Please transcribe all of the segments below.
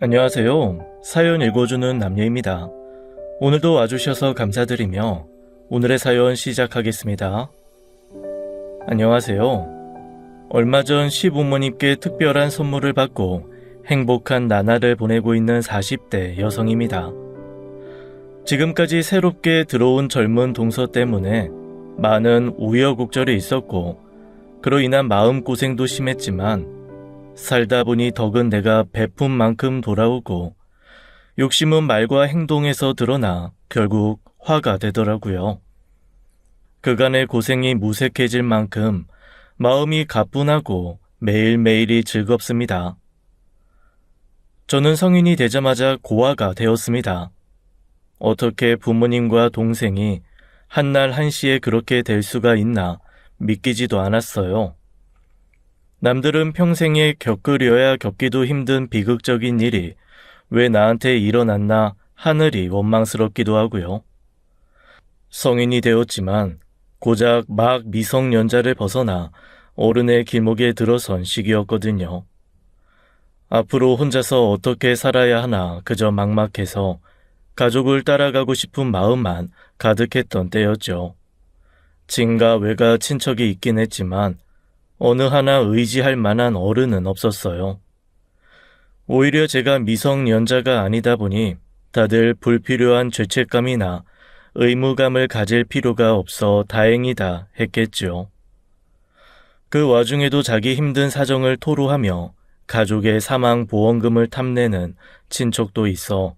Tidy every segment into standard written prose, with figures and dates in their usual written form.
안녕하세요. 사연 읽어주는 남녀입니다. 오늘도 와주셔서 감사드리며 오늘의 사연 시작하겠습니다. 안녕하세요. 얼마 전 시부모님께 특별한 선물을 받고 행복한 나날을 보내고 있는 40대 여성입니다. 지금까지 새롭게 들어온 젊은 동서 때문에 많은 우여곡절이 있었고 그로 인한 마음고생도 심했지만 살다 보니 덕은 내가 베푼 만큼 돌아오고 욕심은 말과 행동에서 드러나 결국 화가 되더라고요. 그간의 고생이 무색해질 만큼 마음이 가뿐하고 매일매일이 즐겁습니다. 저는 성인이 되자마자 고아가 되었습니다. 어떻게 부모님과 동생이 한날 한시에 그렇게 될 수가 있나 믿기지도 않았어요. 남들은 평생에 겪으려야 겪기도 힘든 비극적인 일이 왜 나한테 일어났나 하늘이 원망스럽기도 하고요. 성인이 되었지만 고작 막 미성년자를 벗어나 어른의 길목에 들어선 시기였거든요. 앞으로 혼자서 어떻게 살아야 하나 그저 막막해서 가족을 따라가고 싶은 마음만 가득했던 때였죠. 친가 외가 친척이 있긴 했지만 어느 하나 의지할 만한 어른은 없었어요. 오히려 제가 미성년자가 아니다 보니 다들 불필요한 죄책감이나 의무감을 가질 필요가 없어 다행이다 했겠죠. 그 와중에도 자기 힘든 사정을 토로하며 가족의 사망보험금을 탐내는 친척도 있어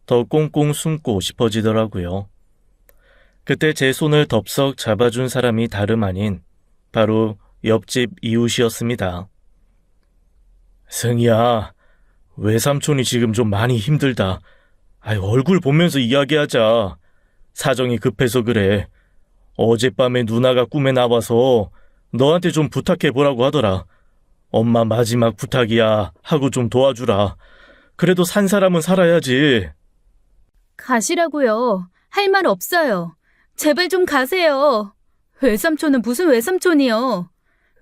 더 꽁꽁 숨고 싶어지더라고요. 그때 제 손을 덥석 잡아준 사람이 다름 아닌 바로 옆집 이웃이었습니다. 승희야, 외삼촌이 지금 좀 많이 힘들다. 얼굴 보면서 이야기하자. 사정이 급해서 그래. 어젯밤에 누나가 꿈에 나와서 너한테 좀 부탁해보라고 하더라. 엄마 마지막 부탁이야 하고 좀 도와주라. 그래도 산 사람은 살아야지. 가시라고요. 할 말 없어요. 제발 좀 가세요. 외삼촌은 무슨 외삼촌이요.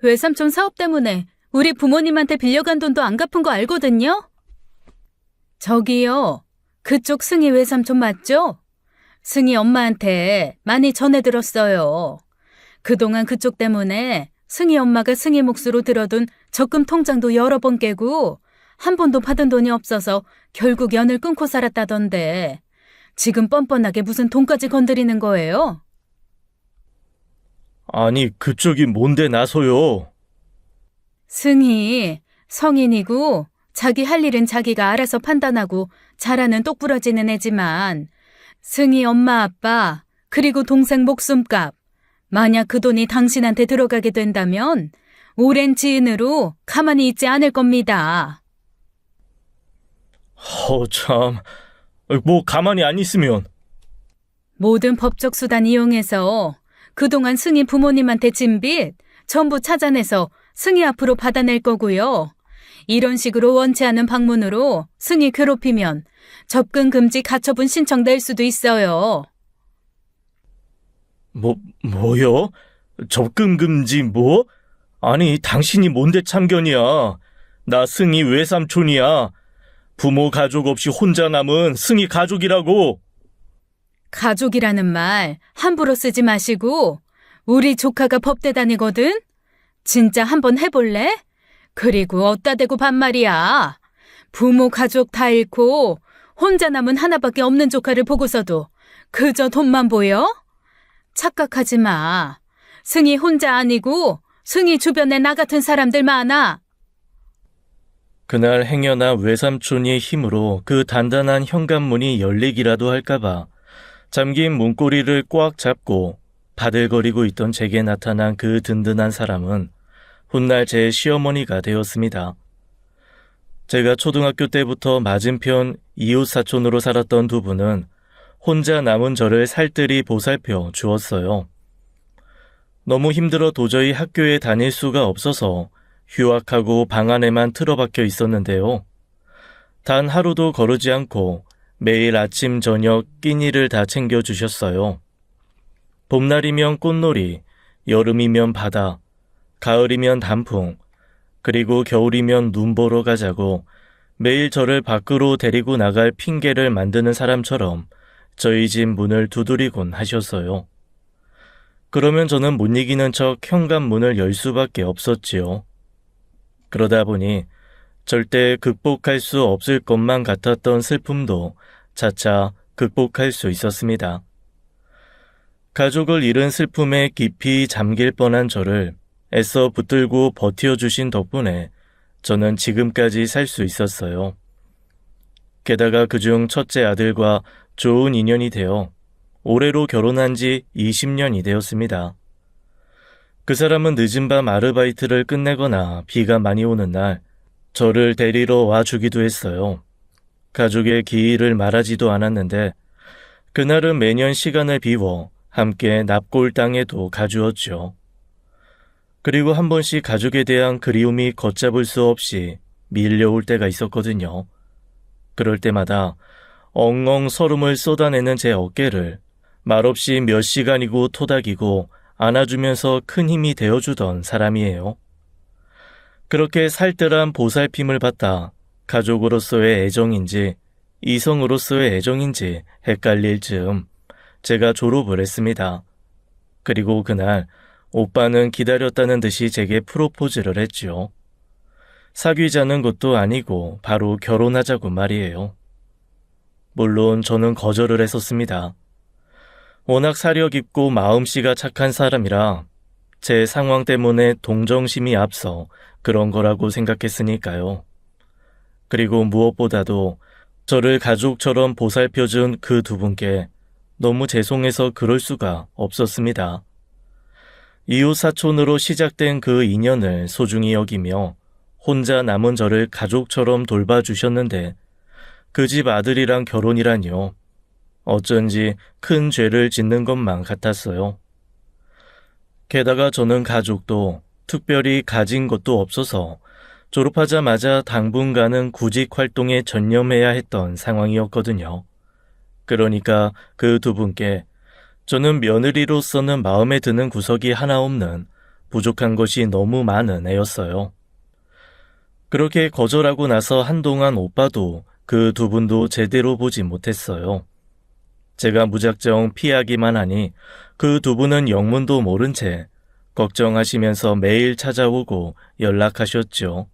외삼촌 사업 때문에 우리 부모님한테 빌려간 돈도 안 갚은 거 알거든요? 저기요. 그쪽 승희 외삼촌 맞죠? 승희 엄마한테 많이 전해들었어요. 그동안 그쪽 때문에 승희 엄마가 승희 몫으로 들어둔 적금 통장도 여러 번 깨고 한 번도 받은 돈이 없어서 결국 연을 끊고 살았다던데 지금 뻔뻔하게 무슨 돈까지 건드리는 거예요? 아니, 그쪽이 뭔데 나서요? 승희, 성인이고 자기 할 일은 자기가 알아서 판단하고 잘하는 똑부러지는 애지만 승희 엄마 아빠 그리고 동생 목숨값 만약 그 돈이 당신한테 들어가게 된다면 오랜 지인으로 가만히 있지 않을 겁니다. 참, 뭐 가만히 안 있으면. 모든 법적 수단 이용해서 그동안 승희 부모님한테 진 빚 전부 찾아내서 승희 앞으로 받아낼 거고요. 이런 식으로 원치 않은 방문으로 승희 괴롭히면 접근 금지 가처분 신청 낼 수도 있어요. 뭐요? 접근 금지 뭐? 아니, 당신이 뭔데 참견이야. 나 승희 외삼촌이야. 부모 가족 없이 혼자 남은 승희 가족이라고. 가족이라는 말 함부로 쓰지 마시고 우리 조카가 법대 다니거든? 진짜 한번 해볼래? 그리고 어따 대고 반말이야. 부모 가족 다 잃고 혼자 남은 하나밖에 없는 조카를 보고서도 그저 돈만 보여? 착각하지 마. 승희 혼자 아니고 승희 주변에 나 같은 사람들 많아. 그날 행여나 외삼촌의 힘으로 그 단단한 현관문이 열리기라도 할까봐 잠긴 문고리를 꽉 잡고 바들거리고 있던 제게 나타난 그 든든한 사람은 훗날 제 시어머니가 되었습니다. 제가 초등학교 때부터 맞은편 이웃사촌으로 살았던 두 분은 혼자 남은 저를 살뜰히 보살펴 주었어요. 너무 힘들어 도저히 학교에 다닐 수가 없어서 휴학하고 방 안에만 틀어박혀 있었는데요. 단 하루도 거르지 않고 매일 아침 저녁 끼니를 다 챙겨주셨어요. 봄날이면 꽃놀이, 여름이면 바다, 가을이면 단풍, 그리고 겨울이면 눈 보러 가자고 매일 저를 밖으로 데리고 나갈 핑계를 만드는 사람처럼 저희 집 문을 두드리곤 하셨어요. 그러면 저는 못 이기는 척 현관문을 열 수밖에 없었지요. 그러다 보니 절대 극복할 수 없을 것만 같았던 슬픔도 차차 극복할 수 있었습니다. 가족을 잃은 슬픔에 깊이 잠길 뻔한 저를 애써 붙들고 버텨주신 덕분에 저는 지금까지 살 수 있었어요. 게다가 그중 첫째 아들과 좋은 인연이 되어 올해로 결혼한 지 20년이 되었습니다. 그 사람은 늦은 밤 아르바이트를 끝내거나 비가 많이 오는 날 저를 데리러 와주기도 했어요. 가족의 기일을 말하지도 않았는데 그날은 매년 시간을 비워 함께 납골 땅에도 가주었죠. 그리고 한 번씩 가족에 대한 그리움이 걷잡을 수 없이 밀려올 때가 있었거든요. 그럴 때마다 엉엉 설움을 쏟아내는 제 어깨를 말없이 몇 시간이고 토닥이고 안아주면서 큰 힘이 되어주던 사람이에요. 그렇게 살뜰한 보살핌을 받다 가족으로서의 애정인지 이성으로서의 애정인지 헷갈릴 즈음 제가 졸업을 했습니다. 그리고 그날 오빠는 기다렸다는 듯이 제게 프로포즈를 했지요. 사귀자는 것도 아니고 바로 결혼하자고 말이에요. 물론 저는 거절을 했었습니다. 워낙 사려 깊고 마음씨가 착한 사람이라 제 상황 때문에 동정심이 앞서 그런 거라고 생각했으니까요. 그리고 무엇보다도 저를 가족처럼 보살펴준 그 두 분께 너무 죄송해서 그럴 수가 없었습니다. 이웃 사촌으로 시작된 그 인연을 소중히 여기며 혼자 남은 저를 가족처럼 돌봐주셨는데 그 집 아들이랑 결혼이라뇨. 어쩐지 큰 죄를 짓는 것만 같았어요. 게다가 저는 가족도 특별히 가진 것도 없어서 졸업하자마자 당분간은 구직 활동에 전념해야 했던 상황이었거든요. 그러니까 그 두 분께 저는 며느리로서는 마음에 드는 구석이 하나 없는 부족한 것이 너무 많은 애였어요. 그렇게 거절하고 나서 한동안 오빠도 그 두 분도 제대로 보지 못했어요. 제가 무작정 피하기만 하니 그 두 분은 영문도 모른 채 걱정하시면서 매일 찾아오고 연락하셨죠.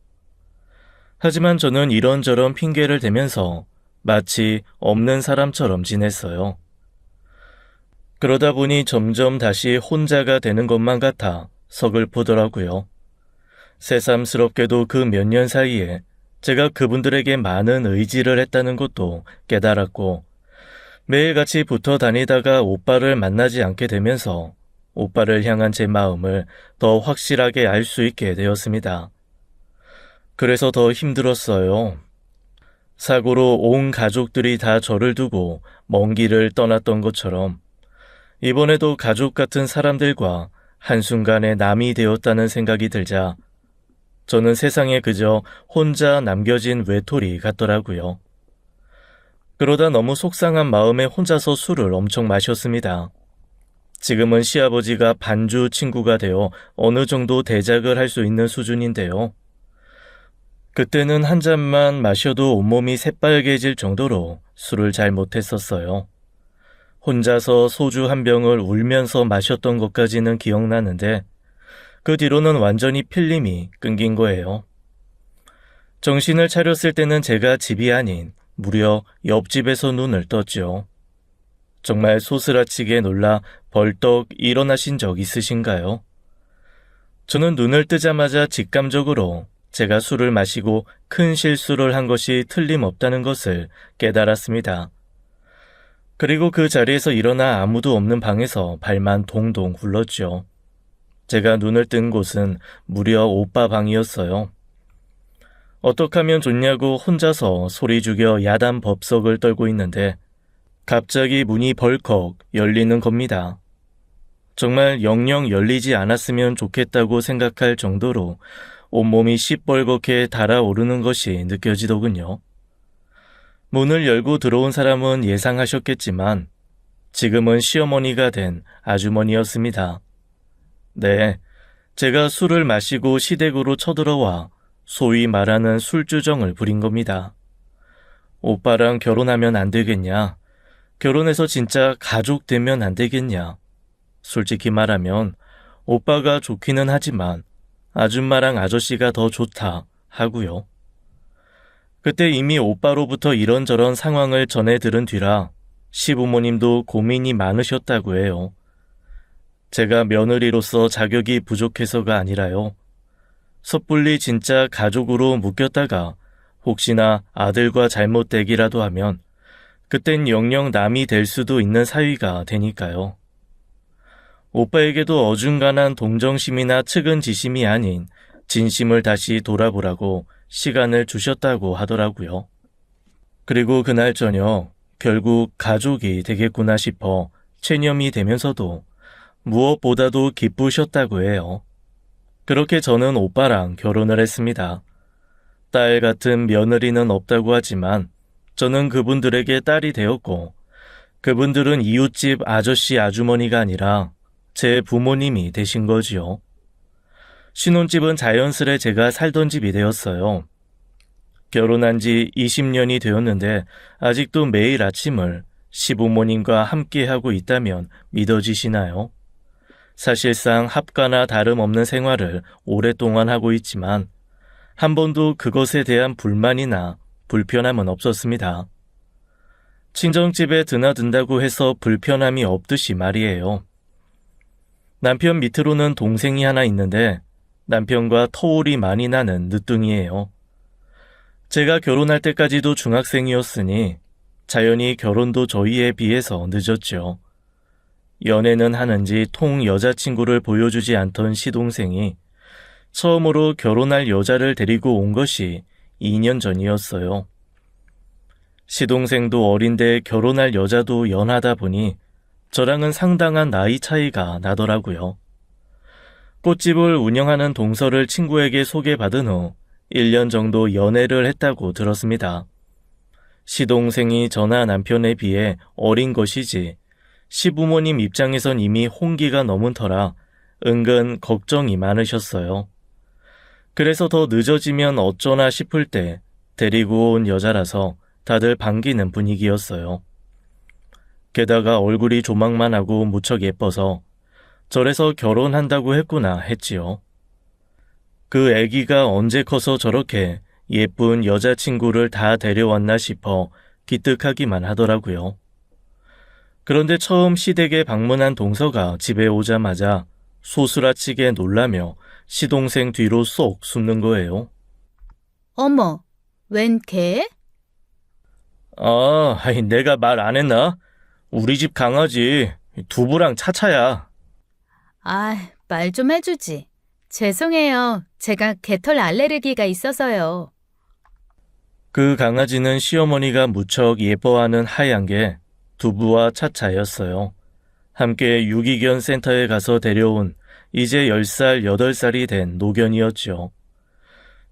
하지만 저는 이런저런 핑계를 대면서 마치 없는 사람처럼 지냈어요. 그러다 보니 점점 다시 혼자가 되는 것만 같아 서글프더라고요. 새삼스럽게도 그 몇 년 사이에 제가 그분들에게 많은 의지를 했다는 것도 깨달았고 매일같이 붙어 다니다가 오빠를 만나지 않게 되면서 오빠를 향한 제 마음을 더 확실하게 알 수 있게 되었습니다. 그래서 더 힘들었어요. 사고로 온 가족들이 다 저를 두고 먼 길을 떠났던 것처럼 이번에도 가족 같은 사람들과 한순간에 남이 되었다는 생각이 들자 저는 세상에 그저 혼자 남겨진 외톨이 같더라고요. 그러다 너무 속상한 마음에 혼자서 술을 엄청 마셨습니다. 지금은 시아버지가 반주 친구가 되어 어느 정도 대작을 할 수 있는 수준인데요. 그때는 한 잔만 마셔도 온몸이 새빨개질 정도로 술을 잘 못했었어요. 혼자서 소주 한 병을 울면서 마셨던 것까지는 기억나는데 그 뒤로는 완전히 필름이 끊긴 거예요. 정신을 차렸을 때는 제가 집이 아닌 무려 옆집에서 눈을 떴죠. 정말 소스라치게 놀라 벌떡 일어나신 적 있으신가요? 저는 눈을 뜨자마자 직감적으로 제가 술을 마시고 큰 실수를 한 것이 틀림없다는 것을 깨달았습니다. 그리고 그 자리에서 일어나 아무도 없는 방에서 발만 동동 굴렀죠. 제가 눈을 뜬 곳은 무려 오빠 방이었어요. 어떻게 하면 좋냐고 혼자서 소리 죽여 야단 법석을 떨고 있는데 갑자기 문이 벌컥 열리는 겁니다. 정말 영영 열리지 않았으면 좋겠다고 생각할 정도로 온몸이 시뻘겋게 달아오르는 것이 느껴지더군요. 문을 열고 들어온 사람은 예상하셨겠지만 지금은 시어머니가 된 아주머니였습니다. 네, 제가 술을 마시고 시댁으로 쳐들어와 소위 말하는 술주정을 부린 겁니다. 오빠랑 결혼하면 안 되겠냐? 결혼해서 진짜 가족 되면 안 되겠냐? 솔직히 말하면 오빠가 좋기는 하지만 아줌마랑 아저씨가 더 좋다 하고요. 그때 이미 오빠로부터 이런저런 상황을 전해 들은 뒤라 시부모님도 고민이 많으셨다고 해요. 제가 며느리로서 자격이 부족해서가 아니라요. 섣불리 진짜 가족으로 묶였다가 혹시나 아들과 잘못되기라도 하면 그땐 영영 남이 될 수도 있는 사위가 되니까요. 오빠에게도 어중간한 동정심이나 측은지심이 아닌 진심을 다시 돌아보라고 시간을 주셨다고 하더라고요. 그리고 그날 저녁 결국 가족이 되겠구나 싶어 체념이 되면서도 무엇보다도 기쁘셨다고 해요. 그렇게 저는 오빠랑 결혼을 했습니다. 딸 같은 며느리는 없다고 하지만 저는 그분들에게 딸이 되었고 그분들은 이웃집 아저씨 아주머니가 아니라 제 부모님이 되신 거지요. 신혼집은 자연스레 제가 살던 집이 되었어요. 결혼한 지 20년이 되었는데 아직도 매일 아침을 시부모님과 함께하고 있다면 믿어지시나요? 사실상 합가나 다름없는 생활을 오랫동안 하고 있지만 한 번도 그것에 대한 불만이나 불편함은 없었습니다. 친정집에 드나든다고 해서 불편함이 없듯이 말이에요. 남편 밑으로는 동생이 하나 있는데 남편과 터울이 많이 나는 늦둥이에요. 제가 결혼할 때까지도 중학생이었으니 자연히 결혼도 저희에 비해서 늦었죠. 연애는 하는지 통 여자친구를 보여주지 않던 시동생이 처음으로 결혼할 여자를 데리고 온 것이 2년 전이었어요. 시동생도 어린데 결혼할 여자도 연하다 보니 저랑은 상당한 나이 차이가 나더라고요. 꽃집을 운영하는 동서를 친구에게 소개받은 후 1년 정도 연애를 했다고 들었습니다. 시동생이 저나 남편에 비해 어린 것이지 시부모님 입장에선 이미 홍기가 넘은 터라 은근 걱정이 많으셨어요. 그래서 더 늦어지면 어쩌나 싶을 때 데리고 온 여자라서 다들 반기는 분위기였어요. 게다가 얼굴이 조망만하고 무척 예뻐서 저래서 결혼한다고 했구나 했지요. 그 애기가 언제 커서 저렇게 예쁜 여자친구를 다 데려왔나 싶어 기특하기만 하더라고요. 그런데 처음 시댁에 방문한 동서가 집에 오자마자 소스라치게 놀라며 시동생 뒤로 쏙 숨는 거예요. 어머, 웬 개? 내가 말 안 했나? 우리 집 강아지 두부랑 차차야. 말 좀 해주지. 죄송해요. 제가 개털 알레르기가 있어서요. 그 강아지는 시어머니가 무척 예뻐하는 하얀 게 두부와 차차였어요. 함께 유기견 센터에 가서 데려온 이제 10살, 8살이 된 노견이었죠.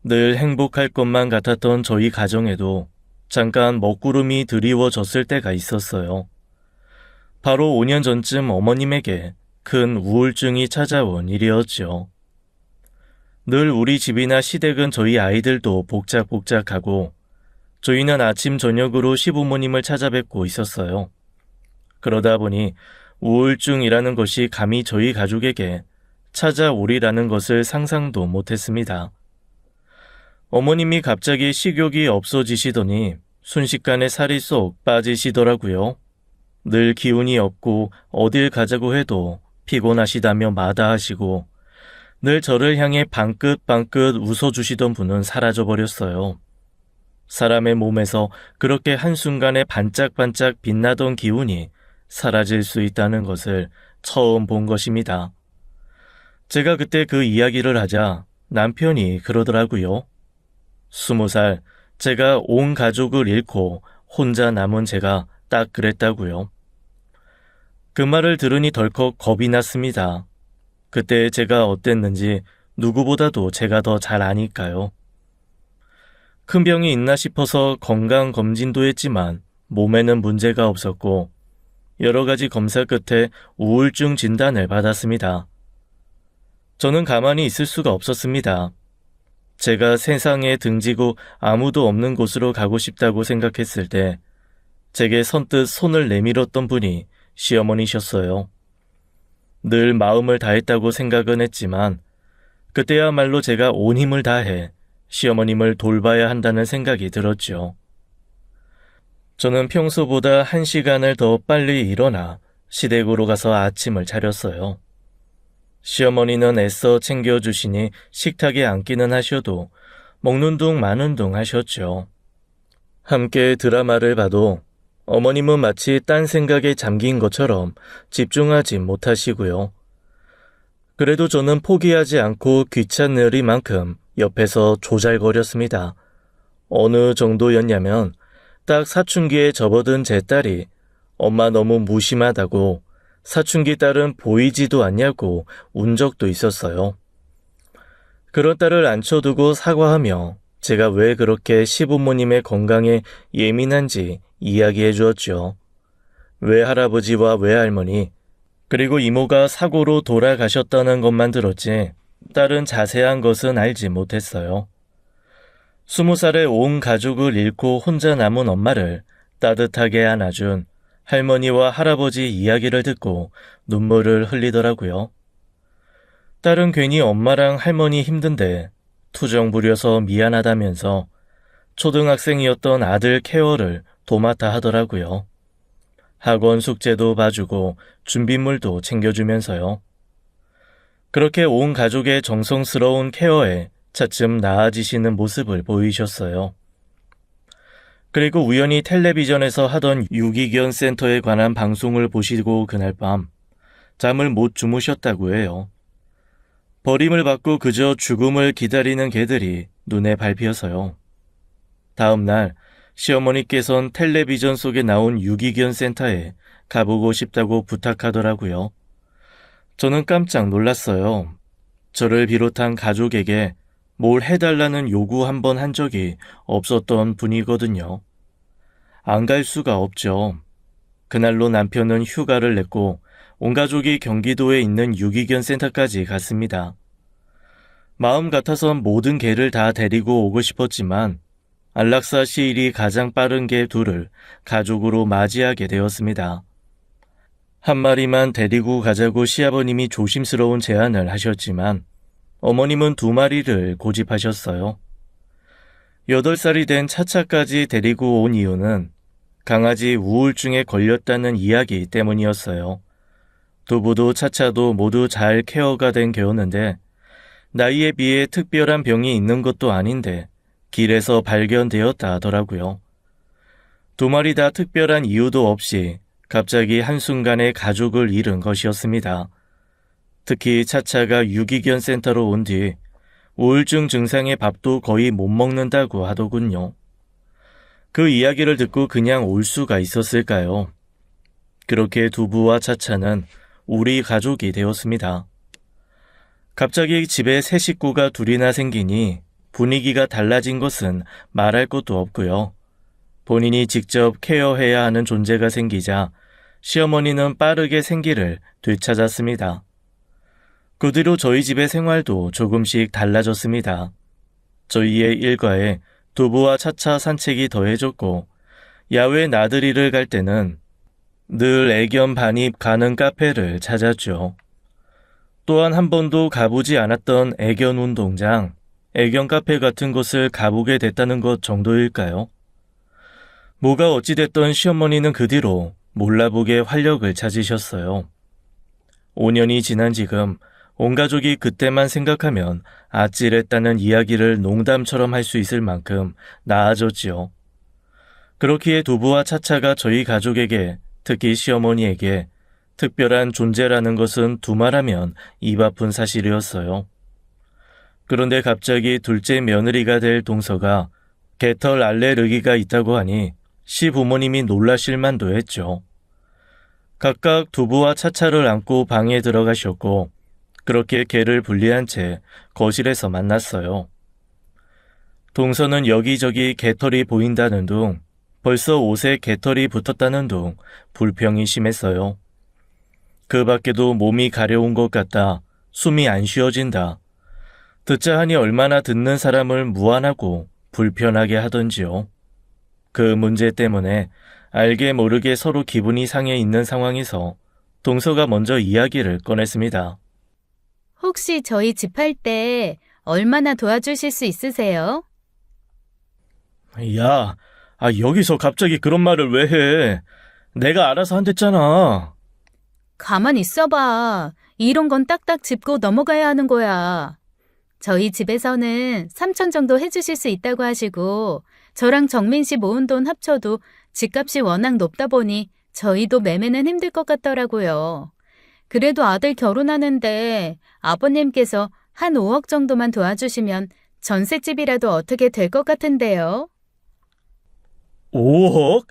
늘 행복할 것만 같았던 저희 가정에도 잠깐 먹구름이 드리워졌을 때가 있었어요. 바로 5년 전쯤 어머님에게 큰 우울증이 찾아온 일이었죠. 늘 우리 집이나 시댁은 저희 아이들도 복작복작하고 저희는 아침 저녁으로 시부모님을 찾아뵙고 있었어요. 그러다 보니 우울증이라는 것이 감히 저희 가족에게 찾아오리라는 것을 상상도 못했습니다. 어머님이 갑자기 식욕이 없어지시더니 순식간에 살이 쏙 빠지시더라고요. 늘 기운이 없고 어딜 가자고 해도 피곤하시다며 마다하시고 늘 저를 향해 방긋방긋 웃어주시던 분은 사라져버렸어요. 사람의 몸에서 그렇게 한순간에 반짝반짝 빛나던 기운이 사라질 수 있다는 것을 처음 본 것입니다. 제가 그때 그 이야기를 하자 남편이 그러더라고요. 20살, 제가 온 가족을 잃고 혼자 남은 제가 딱 그랬다고요. 그 말을 들으니 덜컥 겁이 났습니다. 그때 제가 어땠는지 누구보다도 제가 더 잘 아니까요. 큰 병이 있나 싶어서 건강검진도 했지만 몸에는 문제가 없었고 여러 가지 검사 끝에 우울증 진단을 받았습니다. 저는 가만히 있을 수가 없었습니다. 제가 세상에 등지고 아무도 없는 곳으로 가고 싶다고 생각했을 때 제게 선뜻 손을 내밀었던 분이 시어머니셨어요. 늘 마음을 다했다고 생각은 했지만 그때야말로 제가 온 힘을 다해 시어머님을 돌봐야 한다는 생각이 들었죠. 저는 평소보다 1시간을 더 빨리 일어나 시댁으로 가서 아침을 차렸어요. 시어머니는 애써 챙겨주시니 식탁에 앉기는 하셔도 먹는 둥 마는 둥 하셨죠. 함께 드라마를 봐도 어머님은 마치 딴 생각에 잠긴 것처럼 집중하지 못하시고요. 그래도 저는 포기하지 않고 귀찮으리만큼 옆에서 조잘거렸습니다. 어느 정도였냐면 딱 사춘기에 접어든 제 딸이 엄마 너무 무심하다고 사춘기 딸은 보이지도 않냐고 운 적도 있었어요. 그런 딸을 앉혀두고 사과하며 제가 왜 그렇게 시부모님의 건강에 예민한지 이야기해 주었죠. 외할아버지와 외할머니 그리고 이모가 사고로 돌아가셨다는 것만 들었지 딸은 자세한 것은 알지 못했어요. 20살에 온 가족을 잃고 혼자 남은 엄마를 따뜻하게 안아준 할머니와 할아버지 이야기를 듣고 눈물을 흘리더라고요. 딸은 괜히 엄마랑 할머니 힘든데 투정 부려서 미안하다면서 초등학생이었던 아들 케어를 도맡아 하더라고요. 학원 숙제도 봐주고 준비물도 챙겨주면서요. 그렇게 온 가족의 정성스러운 케어에 차츰 나아지시는 모습을 보이셨어요. 그리고 우연히 텔레비전에서 하던 유기견 센터에 관한 방송을 보시고 그날 밤 잠을 못 주무셨다고 해요. 버림을 받고 그저 죽음을 기다리는 개들이 눈에 밟혀서요. 다음 날 시어머니께선 텔레비전 속에 나온 유기견 센터에 가보고 싶다고 부탁하더라고요. 저는 깜짝 놀랐어요. 저를 비롯한 가족에게 뭘 해달라는 요구 한 번 한 적이 없었던 분이거든요. 안 갈 수가 없죠. 그날로 남편은 휴가를 냈고 온 가족이 경기도에 있는 유기견 센터까지 갔습니다. 마음 같아선 모든 개를 다 데리고 오고 싶었지만 안락사 시일이 가장 빠른 개 둘을 가족으로 맞이하게 되었습니다. 한 마리만 데리고 가자고 시아버님이 조심스러운 제안을 하셨지만 어머님은 2마리를 고집하셨어요. 8살이 된 차차까지 데리고 온 이유는 강아지 우울증에 걸렸다는 이야기 때문이었어요. 두부도 차차도 모두 잘 케어가 된 개였는데 나이에 비해 특별한 병이 있는 것도 아닌데 길에서 발견되었다 하더라고요. 2마리 다 특별한 이유도 없이 갑자기 한순간에 가족을 잃은 것이었습니다. 특히 차차가 유기견 센터로 온 뒤 우울증 증상의 밥도 거의 못 먹는다고 하더군요. 그 이야기를 듣고 그냥 올 수가 있었을까요? 그렇게 두부와 차차는 우리 가족이 되었습니다. 갑자기 집에 새 식구가 둘이나 생기니 분위기가 달라진 것은 말할 것도 없고요. 본인이 직접 케어해야 하는 존재가 생기자 시어머니는 빠르게 생기를 되찾았습니다. 그 뒤로 저희 집의 생활도 조금씩 달라졌습니다. 저희의 일과에 두부와 차차 산책이 더해졌고 야외 나들이를 갈 때는 늘 애견 반입 가는 카페를 찾았죠. 또한 한 번도 가보지 않았던 애견 운동장, 애견 카페 같은 곳을 가보게 됐다는 것 정도일까요? 뭐가 어찌됐던 시어머니는 그 뒤로 몰라보게 활력을 찾으셨어요. 5년이 지난 지금 온 가족이 그때만 생각하면 아찔했다는 이야기를 농담처럼 할 수 있을 만큼 나아졌지요. 그렇기에 두부와 차차가 저희 가족에게, 특히 시어머니에게 특별한 존재라는 것은 두말하면 입 아픈 사실이었어요. 그런데 갑자기 둘째 며느리가 될 동서가 개털 알레르기가 있다고 하니 시부모님이 놀라실 만도 했죠. 각각 두부와 차차를 안고 방에 들어가셨고 그렇게 개를 분리한 채 거실에서 만났어요. 동서는 여기저기 개털이 보인다는 둥, 벌써 옷에 개털이 붙었다는 둥 불평이 심했어요. 그 밖에도 몸이 가려운 것 같다, 숨이 안 쉬어진다, 듣자 하니 얼마나 듣는 사람을 무안하고 불편하게 하던지요. 그 문제 때문에 알게 모르게 서로 기분이 상해 있는 상황에서 동서가 먼저 이야기를 꺼냈습니다. 혹시 저희 집 할 때 얼마나 도와주실 수 있으세요? 야, 여기서 갑자기 그런 말을 왜 해? 내가 알아서 한댔잖아. 가만 있어봐. 이런 건 딱딱 짚고 넘어가야 하는 거야. 저희 집에서는 3천 정도 해주실 수 있다고 하시고 저랑 정민 씨 모은 돈 합쳐도 집값이 워낙 높다 보니 저희도 매매는 힘들 것 같더라고요. 그래도 아들 결혼하는데 아버님께서 한 5억 정도만 도와주시면 전셋집이라도 어떻게 될 것 같은데요. 5억?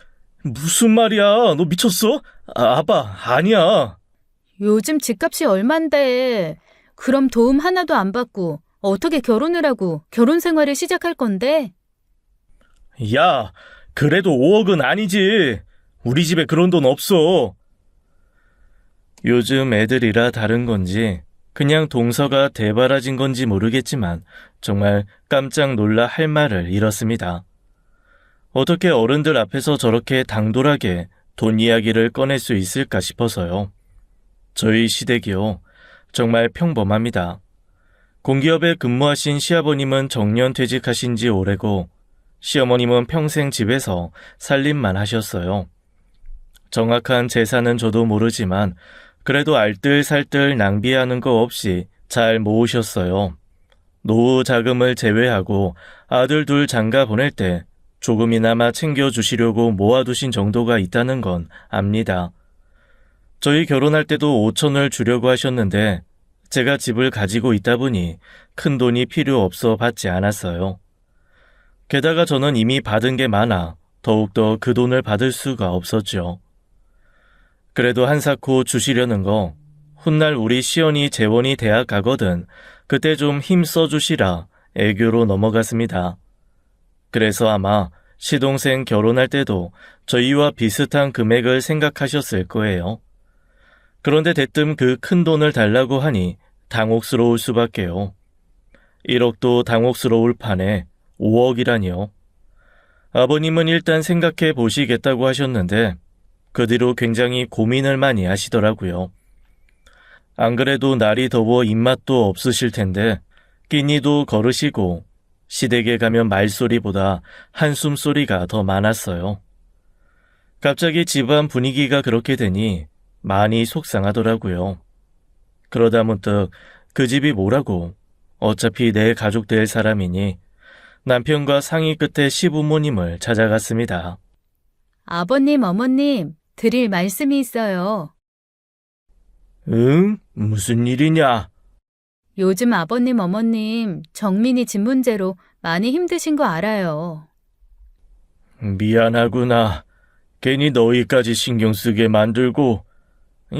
무슨 말이야? 너 미쳤어? 아빠, 아니야. 요즘 집값이 얼만데 그럼 도움 하나도 안 받고 어떻게 결혼을 하고 결혼 생활을 시작할 건데? 야, 그래도 5억은 아니지. 우리 집에 그런 돈 없어. 요즘 애들이라 다른 건지 그냥 동서가 대바라진 건지 모르겠지만 정말 깜짝 놀라 할 말을 잃었습니다. 어떻게 어른들 앞에서 저렇게 당돌하게 돈 이야기를 꺼낼 수 있을까 싶어서요. 저희 시댁이요. 정말 평범합니다. 공기업에 근무하신 시아버님은 정년 퇴직하신 지 오래고 시어머님은 평생 집에서 살림만 하셨어요. 정확한 재산은 저도 모르지만 그래도 알뜰살뜰 낭비하는 거 없이 잘 모으셨어요. 노후 자금을 제외하고 아들 둘 장가 보낼 때 조금이나마 챙겨주시려고 모아두신 정도가 있다는 건 압니다. 저희 결혼할 때도 5천을 주려고 하셨는데 제가 집을 가지고 있다 보니 큰 돈이 필요 없어 받지 않았어요. 게다가 저는 이미 받은 게 많아 더욱더 그 돈을 받을 수가 없었죠. 그래도 한사코 주시려는 거 훗날 우리 시연이 재원이 대학 가거든 그때 좀 힘써 주시라 애교로 넘어갔습니다. 그래서 아마 시동생 결혼할 때도 저희와 비슷한 금액을 생각하셨을 거예요. 그런데 대뜸 그 큰 돈을 달라고 하니 당혹스러울 수밖에요. 1억도 당혹스러울 판에 5억이라니요. 아버님은 일단 생각해 보시겠다고 하셨는데 그 뒤로 굉장히 고민을 많이 하시더라고요. 안 그래도 날이 더워 입맛도 없으실 텐데 끼니도 거르시고 시댁에 가면 말소리보다 한숨소리가 더 많았어요. 갑자기 집안 분위기가 그렇게 되니 많이 속상하더라고요. 그러다 문득 그 집이 뭐라고 어차피 내 가족 될 사람이니 남편과 상의 끝에 시부모님을 찾아갔습니다. 아버님, 어머님, 드릴 말씀이 있어요. 응? 무슨 일이냐? 요즘 아버님, 어머님, 정민이 집 문제로 많이 힘드신 거 알아요. 미안하구나. 괜히 너희까지 신경 쓰게 만들고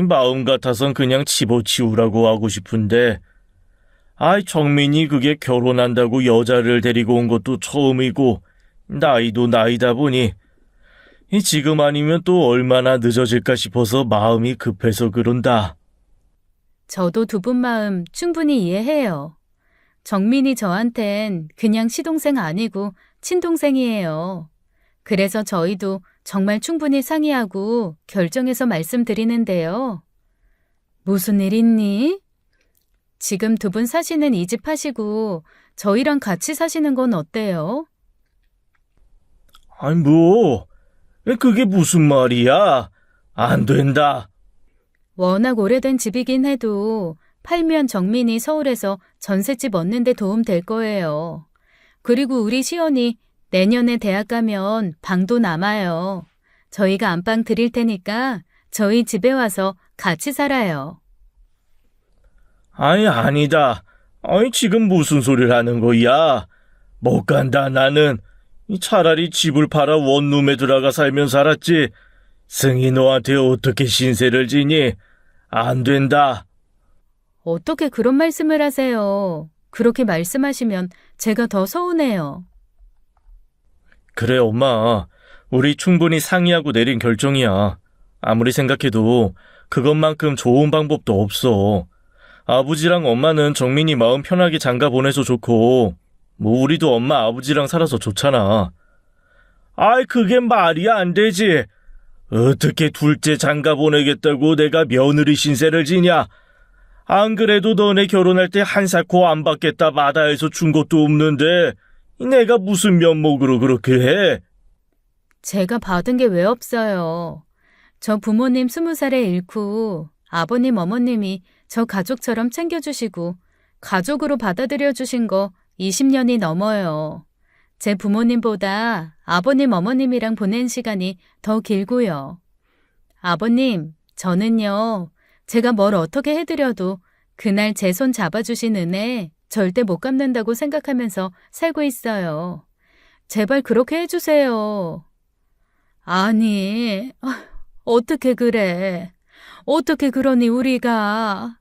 마음 같아선 그냥 집어치우라고 하고 싶은데 정민이 그게 결혼한다고 여자를 데리고 온 것도 처음이고 나이도 나이다 보니 지금 아니면 또 얼마나 늦어질까 싶어서 마음이 급해서 그런다. 저도 두 분 마음 충분히 이해해요. 정민이 저한텐 그냥 시동생 아니고 친동생이에요. 그래서 저희도 정말 충분히 상의하고 결정해서 말씀드리는데요. 무슨 일 있니? 지금 두 분 사시는 이 집 하시고 저희랑 같이 사시는 건 어때요? 그게 무슨 말이야? 안 된다. 워낙 오래된 집이긴 해도 팔면 정민이 서울에서 전셋집 얻는 데 도움 될 거예요. 그리고 우리 시연이 내년에 대학 가면 방도 남아요. 저희가 안방 드릴 테니까 저희 집에 와서 같이 살아요. 아니다. 지금 무슨 소리를 하는 거야? 못 간다, 나는. 차라리 집을 팔아 원룸에 들어가 살면 살았지. 승희 너한테 어떻게 신세를 지니? 안 된다. 어떻게 그런 말씀을 하세요? 그렇게 말씀하시면 제가 더 서운해요. 그래, 엄마. 우리 충분히 상의하고 내린 결정이야. 아무리 생각해도 그것만큼 좋은 방법도 없어. 아버지랑 엄마는 정민이 마음 편하게 장가 보내서 좋고, 뭐 우리도 엄마 아버지랑 살아서 좋잖아. 아이, 그게 말이 안 되지. 어떻게 둘째 장가 보내겠다고 내가 며느리 신세를 지냐? 안 그래도 너네 결혼할 때 한사코 안 받겠다 마다해서 준 것도 없는데 내가 무슨 면목으로 그렇게 해? 제가 받은 게 왜 없어요. 저 부모님 20살에 잃고 아버님 어머님이 저 가족처럼 챙겨주시고 가족으로 받아들여 주신 거 20년이 넘어요. 제 부모님보다 아버님 어머님이랑 보낸 시간이 더 길고요. 아버님, 저는요. 제가 뭘 어떻게 해드려도 그날 제 손 잡아주신 은혜 절대 못 갚는다고 생각하면서 살고 있어요. 제발 그렇게 해주세요. 아니, 어떻게 그래? 어떻게 그러니 우리가?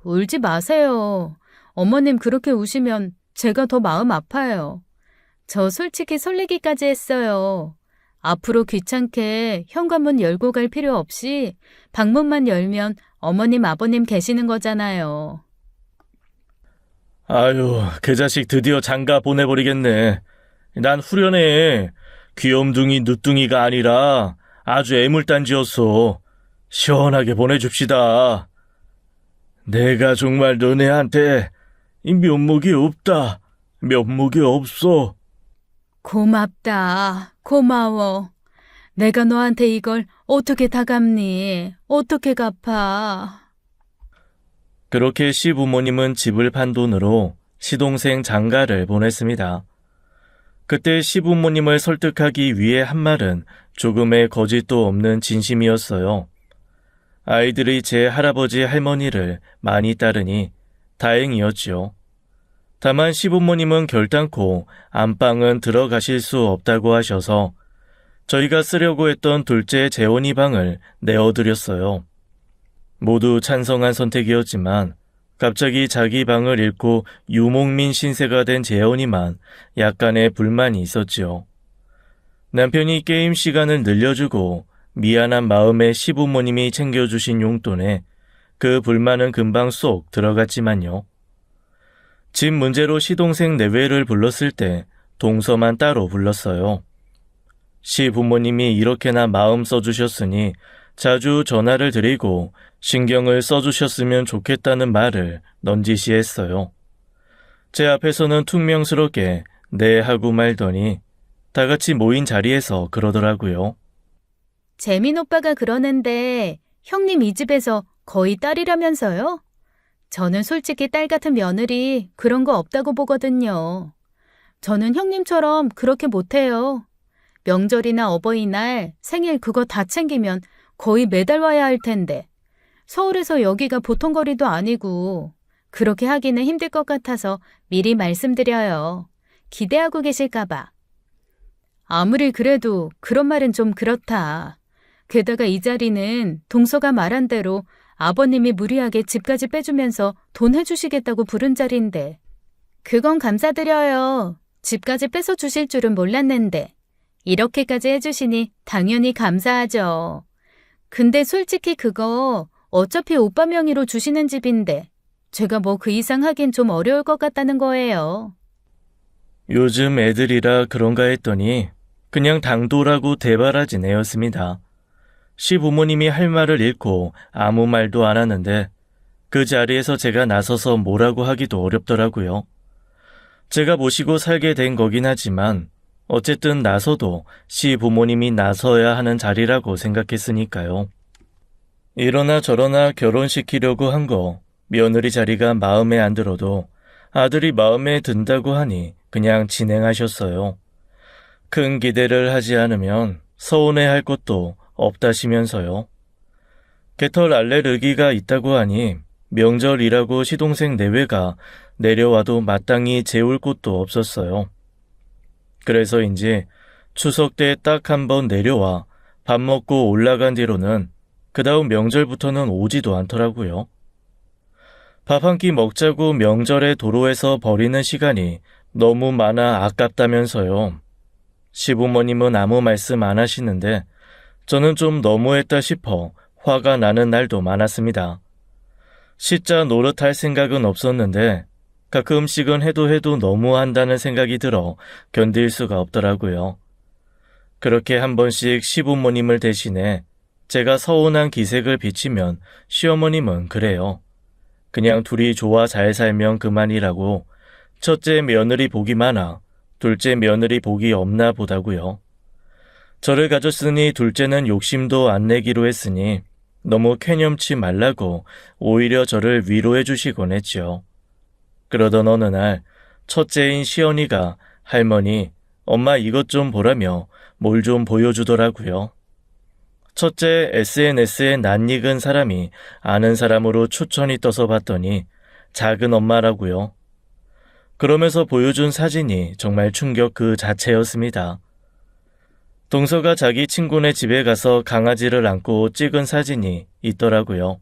울지 마세요. 어머님 그렇게 우시면 제가 더 마음 아파요. 저 솔직히 설레기까지 했어요. 앞으로 귀찮게 현관문 열고 갈 필요 없이 방문만 열면 어머님 아버님 계시는 거잖아요. 아유, 그 자식 드디어 장가 보내버리겠네. 난 후련해. 귀염둥이 누뚱이가 아니라 아주 애물단지였어. 시원하게 보내줍시다. 내가 정말 너네한테 이 면목이 없다. 면목이 없어. 고맙다. 고마워. 내가 너한테 이걸 어떻게 다 갚니? 어떻게 갚아? 그렇게 시부모님은 집을 판 돈으로 시동생 장가를 보냈습니다. 그때 시부모님을 설득하기 위해 한 말은 조금의 거짓도 없는 진심이었어요. 아이들이 제 할아버지 할머니를 많이 따르니 다행이었지요. 다만 시부모님은 결단코 안방은 들어가실 수 없다고 하셔서 저희가 쓰려고 했던 둘째 재원이 방을 내어드렸어요. 모두 찬성한 선택이었지만 갑자기 자기 방을 잃고 유목민 신세가 된 재원이만 약간의 불만이 있었지요. 남편이 게임 시간을 늘려주고 미안한 마음에 시부모님이 챙겨주신 용돈에 그 불만은 금방 쏙 들어갔지만요. 집 문제로 시동생 내외를 불렀을 때 동서만 따로 불렀어요. 시부모님이 이렇게나 마음 써주셨으니 자주 전화를 드리고 신경을 써주셨으면 좋겠다는 말을 넌지시했어요. 제 앞에서는 퉁명스럽게 네 하고 말더니 다 같이 모인 자리에서 그러더라고요. 재민 오빠가 그러는데 형님 이 집에서 거의 딸이라면서요? 저는 솔직히 딸 같은 며느리 그런 거 없다고 보거든요. 저는 형님처럼 그렇게 못해요. 명절이나 어버이날, 생일 그거 다 챙기면 거의 매달 와야 할 텐데 서울에서 여기가 보통 거리도 아니고 그렇게 하기는 힘들 것 같아서 미리 말씀드려요. 기대하고 계실까 봐. 아무리 그래도 그런 말은 좀 그렇다. 게다가 이 자리는 동서가 말한 대로 아버님이 무리하게 집까지 빼주면서 돈 해주시겠다고 부른 자리인데. 그건 감사드려요. 집까지 뺏어 주실 줄은 몰랐는데. 이렇게까지 해주시니 당연히 감사하죠. 근데 솔직히 그거 어차피 오빠 명의로 주시는 집인데 제가 뭐 그 이상 하긴 좀 어려울 것 같다는 거예요. 요즘 애들이라 그런가 했더니 그냥 당돌하고 대바라진 애였습니다. 시부모님이 할 말을 잃고 아무 말도 안 하는데 그 자리에서 제가 나서서 뭐라고 하기도 어렵더라고요. 제가 모시고 살게 된 거긴 하지만 어쨌든 나서도 시부모님이 나서야 하는 자리라고 생각했으니까요. 이러나 저러나 결혼시키려고 한 거 며느리 자리가 마음에 안 들어도 아들이 마음에 든다고 하니 그냥 진행하셨어요. 큰 기대를 하지 않으면 서운해할 것도 없다시면서요. 개털 알레르기가 있다고 하니 명절이라고 시동생 내외가 내려와도 마땅히 재울 곳도 없었어요. 그래서인지 추석 때 딱 한 번 내려와 밥 먹고 올라간 뒤로는 그 다음 명절부터는 오지도 않더라고요. 밥 한 끼 먹자고 명절에 도로에서 버리는 시간이 너무 많아 아깝다면서요. 시부모님은 아무 말씀 안 하시는데 저는 좀 너무했다 싶어 화가 나는 날도 많았습니다. 시자 노릇할 생각은 없었는데 가끔씩은 해도 너무 한다는 생각이 들어 견딜 수가 없더라고요. 그렇게 한 번씩 시부모님을 대신해 제가 서운한 기색을 비치면 시어머님은 그래요. 그냥 둘이 좋아 잘 살면 그만이라고, 첫째 며느리 복이 많아 둘째 며느리 복이 없나 보다고요. 저를 가졌으니 둘째는 욕심도 안 내기로 했으니 너무 쾌념치 말라고 오히려 저를 위로해 주시곤 했죠. 그러던 어느 날 첫째인 시연이가 할머니, 엄마 이것 좀 보라며 뭘 좀 보여주더라고요. 첫째 SNS에 낯익은 사람이 아는 사람으로 추천이 떠서 봤더니 작은 엄마라고요. 그러면서 보여준 사진이 정말 충격 그 자체였습니다. 동서가 자기 친구네 집에 가서 강아지를 안고 찍은 사진이 있더라고요.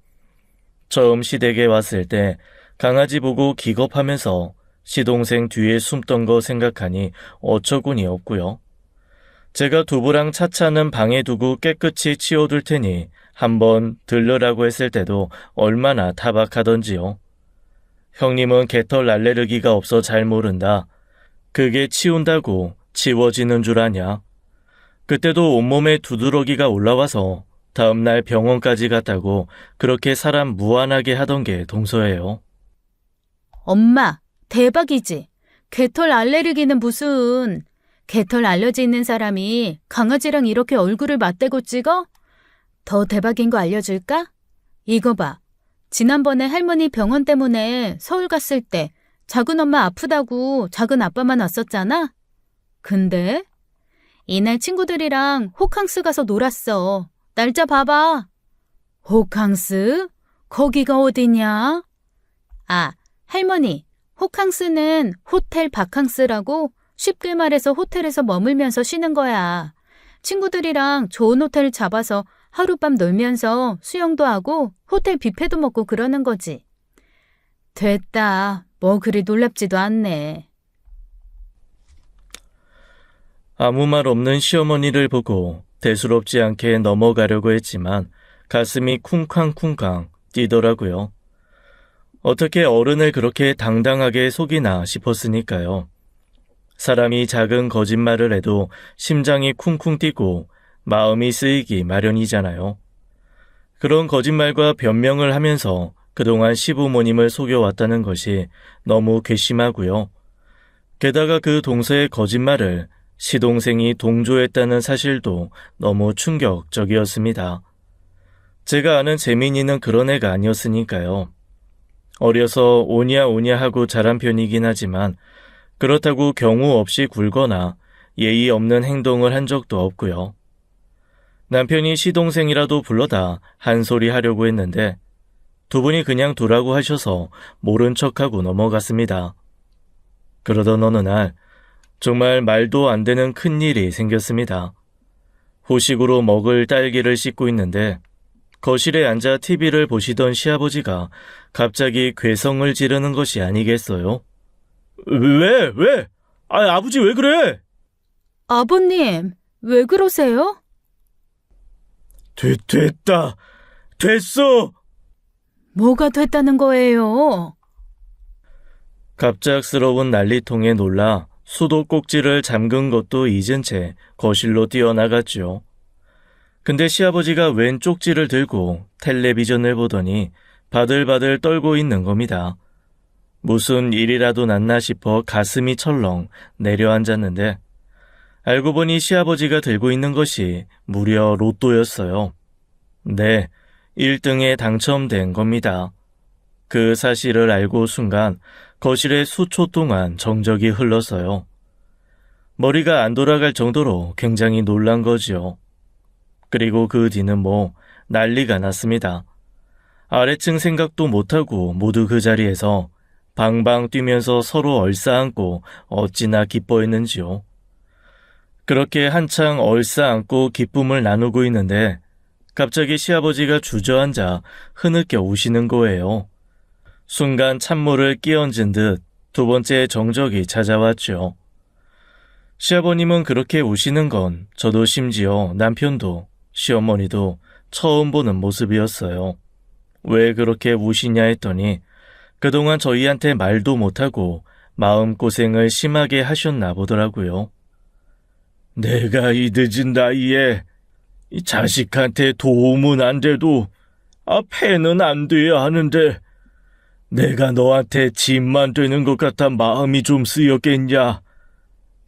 처음 시댁에 왔을 때 강아지 보고 기겁하면서 시동생 뒤에 숨던 거 생각하니 어처구니 없고요. 제가 두부랑 차차는 방에 두고 깨끗이 치워둘 테니 한번 들르라고 했을 때도 얼마나 타박하던지요. 형님은 개털 알레르기가 없어 잘 모른다. 그게 치운다고 치워지는 줄 아냐. 그때도 온몸에 두드러기가 올라와서 다음날 병원까지 갔다고 그렇게 사람 무안하게 하던 게 동서예요. 엄마, 대박이지. 개털 알레르기는 무슨... 개털 알러지 있는 사람이 강아지랑 이렇게 얼굴을 맞대고 찍어? 더 대박인 거 알려줄까? 이거 봐. 지난번에 할머니 병원 때문에 서울 갔을 때 작은 엄마 아프다고 작은 아빠만 왔었잖아? 근데 이날 친구들이랑 호캉스 가서 놀았어. 날짜 봐봐. 호캉스? 거기가 어디냐? 아, 할머니, 호캉스는 호텔 바캉스라고 쉽게 말해서 호텔에서 머물면서 쉬는 거야. 친구들이랑 좋은 호텔 잡아서 하룻밤 놀면서 수영도 하고 호텔 뷔페도 먹고 그러는 거지. 됐다. 뭐 그리 놀랍지도 않네. 아무 말 없는 시어머니를 보고 대수롭지 않게 넘어가려고 했지만 가슴이 쿵쾅쿵쾅 뛰더라고요. 어떻게 어른을 그렇게 당당하게 속이나 싶었으니까요. 사람이 작은 거짓말을 해도 심장이 쿵쿵 뛰고 마음이 쓰이기 마련이잖아요. 그런 거짓말과 변명을 하면서 그동안 시부모님을 속여왔다는 것이 너무 괘씸하고요. 게다가 그 동서의 거짓말을 시동생이 동조했다는 사실도 너무 충격적이었습니다. 제가 아는 재민이는 그런 애가 아니었으니까요. 어려서 오냐 하고 자란 편이긴 하지만 그렇다고 경우 없이 굴거나 예의 없는 행동을 한 적도 없고요. 남편이 시동생이라도 불러다 한 소리 하려고 했는데 두 분이 그냥 두라고 하셔서 모른 척하고 넘어갔습니다. 그러던 어느 날 정말 말도 안 되는 큰일이 생겼습니다. 후식으로 먹을 딸기를 씻고 있는데 거실에 앉아 TV를 보시던 시아버지가 갑자기 괴성을 지르는 것이 아니겠어요? 왜? 아버지 왜 그래? 아버님, 왜 그러세요? 됐다. 됐어. 뭐가 됐다는 거예요? 갑작스러운 난리통에 놀라 수도꼭지를 잠근 것도 잊은 채 거실로 뛰어나갔죠. 근데 시아버지가 웬 쪽지를 들고 텔레비전을 보더니 바들바들 떨고 있는 겁니다. 무슨 일이라도 났나 싶어 가슴이 철렁 내려앉았는데 알고 보니 시아버지가 들고 있는 것이 무려 로또였어요. 네, 1등에 당첨된 겁니다. 그 사실을 알고 순간 거실에 수초 동안 정적이 흘렀어요. 머리가 안 돌아갈 정도로 굉장히 놀란 거지요. 그리고 그 뒤는 뭐 난리가 났습니다. 아래층 생각도 못하고 모두 그 자리에서 방방 뛰면서 서로 얼싸안고 어찌나 기뻐했는지요. 그렇게 한창 얼싸안고 기쁨을 나누고 있는데 갑자기 시아버지가 주저앉아 흐느껴 우시는 거예요. 순간 찬물을 끼얹은 듯 두 번째 정적이 찾아왔죠. 시아버님은 그렇게 우시는 건 저도 심지어 남편도 시어머니도 처음 보는 모습이었어요. 왜 그렇게 우시냐 했더니 그동안 저희한테 말도 못하고 마음고생을 심하게 하셨나 보더라고요. 내가 이 늦은 나이에 이 자식한테 도움은 안 돼도 패는 안 돼야 하는데 내가 너한테 짐만 되는 것 같아 마음이 좀 쓰였겠냐.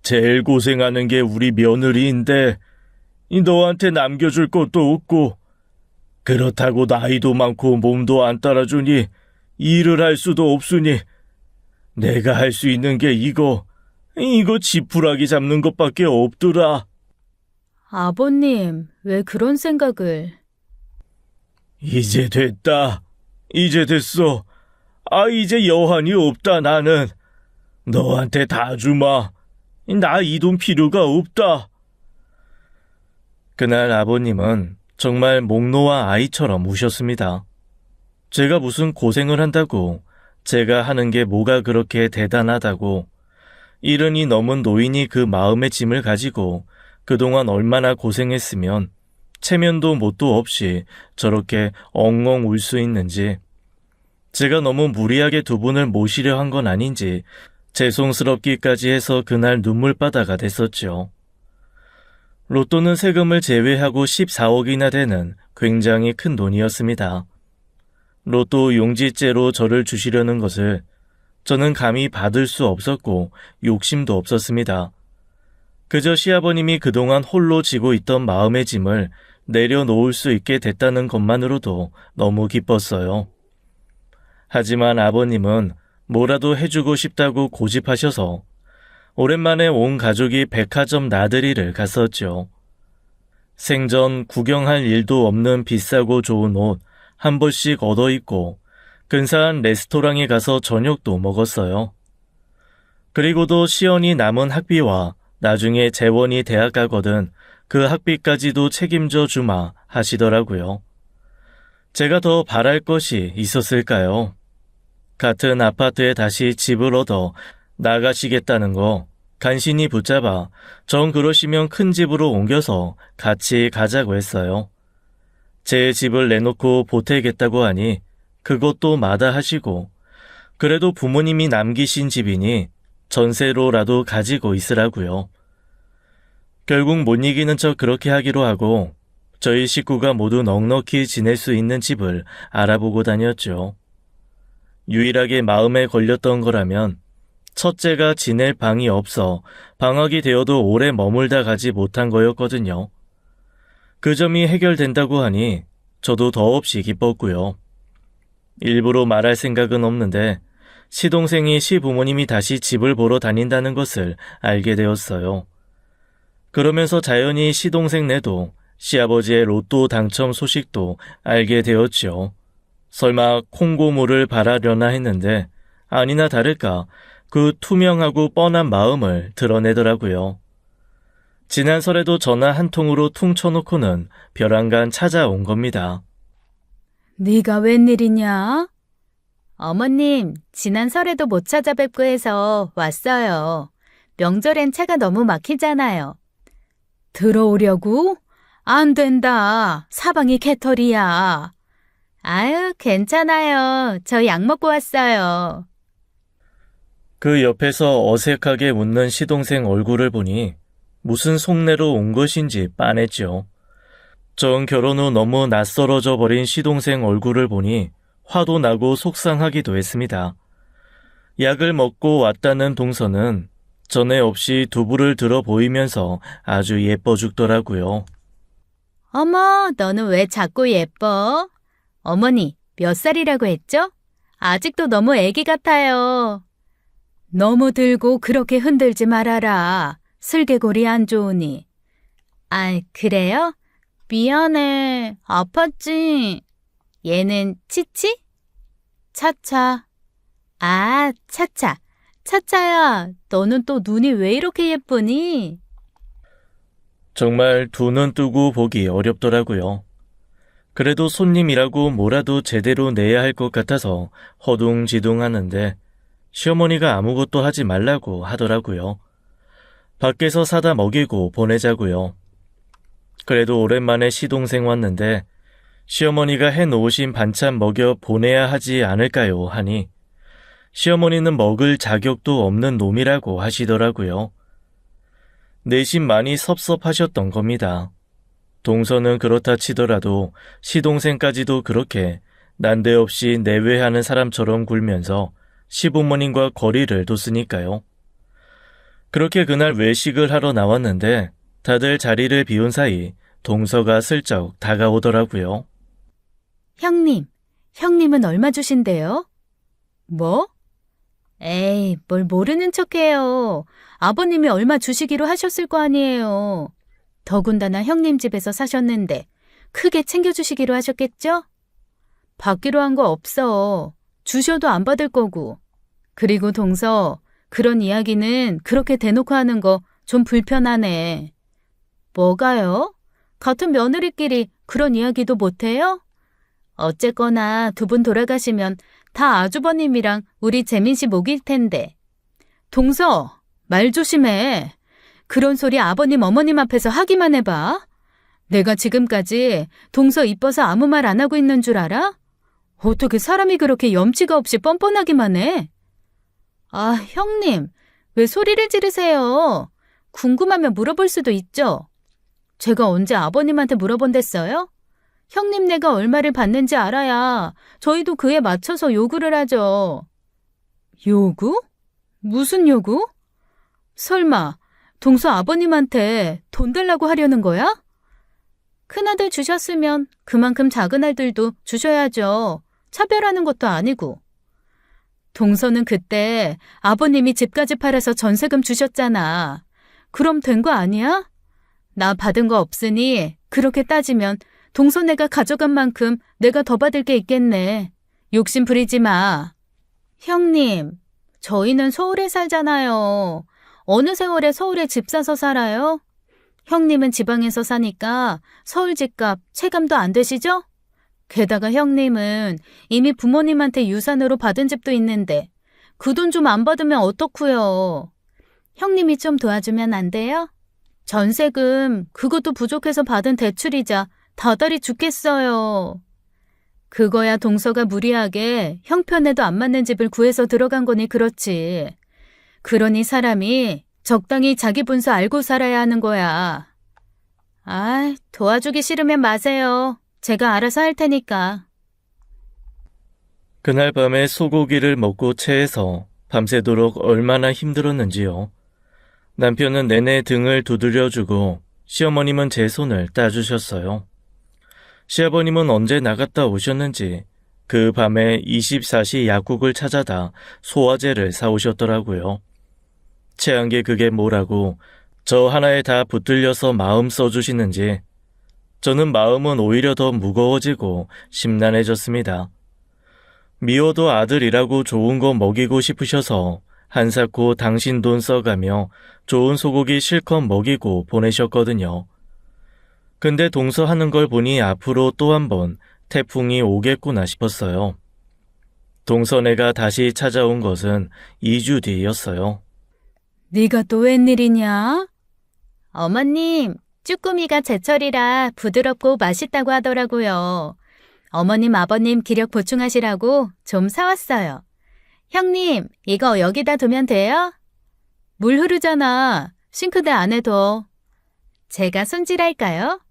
제일 고생하는 게 우리 며느리인데 너한테 남겨줄 것도 없고 그렇다고 나이도 많고 몸도 안 따라주니 일을 할 수도 없으니 내가 할 수 있는 게 이거 지푸라기 잡는 것밖에 없더라. 아버님, 왜 그런 생각을? 이제 됐다. 이제 됐어. 이제 여한이 없다 나는. 너한테 다 주마. 나 이 돈 필요가 없다. 그날 아버님은 정말 목 놓아 아이처럼 우셨습니다. 제가 무슨 고생을 한다고, 제가 하는 게 뭐가 그렇게 대단하다고, 이른이 넘은 노인이 그 마음의 짐을 가지고 그동안 얼마나 고생했으면 체면도 뭣도 없이 저렇게 엉엉 울 수 있는지, 제가 너무 무리하게 두 분을 모시려 한 건 아닌지 죄송스럽기까지 해서 그날 눈물바다가 됐었죠. 로또는 세금을 제외하고 14억이나 되는 굉장히 큰 돈이었습니다. 로또 용지째로 저를 주시려는 것을 저는 감히 받을 수 없었고 욕심도 없었습니다. 그저 시아버님이 그동안 홀로 지고 있던 마음의 짐을 내려놓을 수 있게 됐다는 것만으로도 너무 기뻤어요. 하지만 아버님은 뭐라도 해주고 싶다고 고집하셔서 오랜만에 온 가족이 백화점 나들이를 갔었죠. 생전 구경할 일도 없는 비싸고 좋은 옷 한 벌씩 얻어 입고 근사한 레스토랑에 가서 저녁도 먹었어요. 그리고도 시연이 남은 학비와 나중에 재원이 대학 가거든 그 학비까지도 책임져 주마 하시더라고요. 제가 더 바랄 것이 있었을까요? 같은 아파트에 다시 집을 얻어 나가시겠다는 거 간신히 붙잡아 정 그러시면 큰 집으로 옮겨서 같이 가자고 했어요. 제 집을 내놓고 보태겠다고 하니 그것도 마다하시고 그래도 부모님이 남기신 집이니 전세로라도 가지고 있으라고요. 결국 못 이기는 척 그렇게 하기로 하고 저희 식구가 모두 넉넉히 지낼 수 있는 집을 알아보고 다녔죠. 유일하게 마음에 걸렸던 거라면 첫째가 지낼 방이 없어 방학이 되어도 오래 머물다 가지 못한 거였거든요. 그 점이 해결된다고 하니 저도 더없이 기뻤고요. 일부러 말할 생각은 없는데 시동생이 시부모님이 다시 집을 보러 다닌다는 것을 알게 되었어요. 그러면서 자연히 시동생네도 시아버지의 로또 당첨 소식도 알게 되었죠. 설마 콩고물을 바라려나 했는데 아니나 다를까 그 투명하고 뻔한 마음을 드러내더라고요. 지난 설에도 전화 한 통으로 퉁 쳐놓고는 벼랑간 찾아온 겁니다. 네가 웬일이냐? 어머님, 지난 설에도 못 찾아뵙고 해서 왔어요. 명절엔 차가 너무 막히잖아요. 들어오려고? 안 된다. 사방이 개털이야. 아유, 괜찮아요. 저 약 먹고 왔어요. 그 옆에서 어색하게 웃는 시동생 얼굴을 보니 무슨 속내로 온 것인지 빤했죠. 전 결혼 후 너무 낯설어져 버린 시동생 얼굴을 보니 화도 나고 속상하기도 했습니다. 약을 먹고 왔다는 동서는 전에 없이 두부를 들어 보이면서 아주 예뻐 죽더라고요. 어머, 너는 왜 자꾸 예뻐? 어머니, 몇 살이라고 했죠? 아직도 너무 애기 같아요. 너무 들고 그렇게 흔들지 말아라. 슬개골이 안 좋으니. 아, 그래요? 미안해. 아팠지? 얘는 치치? 차차. 아, 차차. 차차야, 너는 또 눈이 왜 이렇게 예쁘니? 정말 두 눈 뜨고 보기 어렵더라고요. 그래도 손님이라고 뭐라도 제대로 내야 할 것 같아서 허둥지둥 하는데 시어머니가 아무것도 하지 말라고 하더라고요. 밖에서 사다 먹이고 보내자고요. 그래도 오랜만에 시동생 왔는데 시어머니가 해놓으신 반찬 먹여 보내야 하지 않을까요? 하니 시어머니는 먹을 자격도 없는 놈이라고 하시더라고요. 내심 많이 섭섭하셨던 겁니다. 동서는 그렇다 치더라도 시동생까지도 그렇게 난데없이 내외하는 사람처럼 굴면서 시부모님과 거리를 뒀으니까요. 그렇게 그날 외식을 하러 나왔는데 다들 자리를 비운 사이 동서가 슬쩍 다가오더라고요. 형님은 얼마 주신대요? 뭐? 에이, 뭘 모르는 척해요. 아버님이 얼마 주시기로 하셨을 거 아니에요. 더군다나 형님 집에서 사셨는데 크게 챙겨주시기로 하셨겠죠? 받기로 한 거 없어. 주셔도 안 받을 거고. 그리고 동서, 그런 이야기는 그렇게 대놓고 하는 거 좀 불편하네. 뭐가요? 같은 며느리끼리 그런 이야기도 못해요? 어쨌거나 두 분 돌아가시면 다 아주버님이랑 우리 재민 씨 목일 텐데. 동서, 말 조심해. 그런 소리 아버님 어머님 앞에서 하기만 해봐. 내가 지금까지 동서 이뻐서 아무 말 안 하고 있는 줄 알아? 어떻게 사람이 그렇게 염치가 없이 뻔뻔하기만 해? 아, 형님, 왜 소리를 지르세요? 궁금하면 물어볼 수도 있죠. 제가 언제 아버님한테 물어본댔어요? 형님네가 얼마를 받는지 알아야 저희도 그에 맞춰서 요구를 하죠. 요구? 무슨 요구? 설마 동서 아버님한테 돈 달라고 하려는 거야? 큰아들 주셨으면 그만큼 작은 아들도 주셔야죠. 차별하는 것도 아니고. 동서는 그때 아버님이 집까지 팔아서 전세금 주셨잖아. 그럼 된 거 아니야? 나 받은 거 없으니 그렇게 따지면 동서네가 가져간 만큼 내가 더 받을 게 있겠네. 욕심 부리지 마. 형님, 저희는 서울에 살잖아요. 어느 세월에 서울에 집 사서 살아요? 형님은 지방에서 사니까 서울 집값 체감도 안 되시죠? 게다가 형님은 이미 부모님한테 유산으로 받은 집도 있는데 그 돈 좀 안 받으면 어떡해요? 형님이 좀 도와주면 안 돼요? 전세금 그것도 부족해서 받은 대출이자 다달이 죽겠어요. 그거야 동서가 무리하게 형편에도 안 맞는 집을 구해서 들어간 거니 그렇지. 그러니 사람이 적당히 자기 분수 알고 살아야 하는 거야. 아, 도와주기 싫으면 마세요. 제가 알아서 할 테니까. 그날 밤에 소고기를 먹고 체해서 밤새도록 얼마나 힘들었는지요. 남편은 내내 등을 두드려주고 시어머님은 제 손을 따주셨어요. 시아버님은 언제 나갔다 오셨는지 그 밤에 24시 약국을 찾아다 소화제를 사오셨더라고요. 체한 게 그게 뭐라고 저 하나에 다 붙들려서 마음 써주시는지 저는 마음은 오히려 더 무거워지고 심란해졌습니다. 미워도 아들이라고 좋은 거 먹이고 싶으셔서 한사코 당신 돈 써가며 좋은 소고기 실컷 먹이고 보내셨거든요. 근데 동서하는 걸 보니 앞으로 또 한 번 태풍이 오겠구나 싶었어요. 동서네가 다시 찾아온 것은 2주 뒤였어요. 네가 또 웬일이냐? 어머님, 쭈꾸미가 제철이라 부드럽고 맛있다고 하더라고요. 어머님, 아버님 기력 보충하시라고 좀 사왔어요. 형님, 이거 여기다 두면 돼요? 물 흐르잖아. 싱크대 안에 둬. 제가 손질할까요?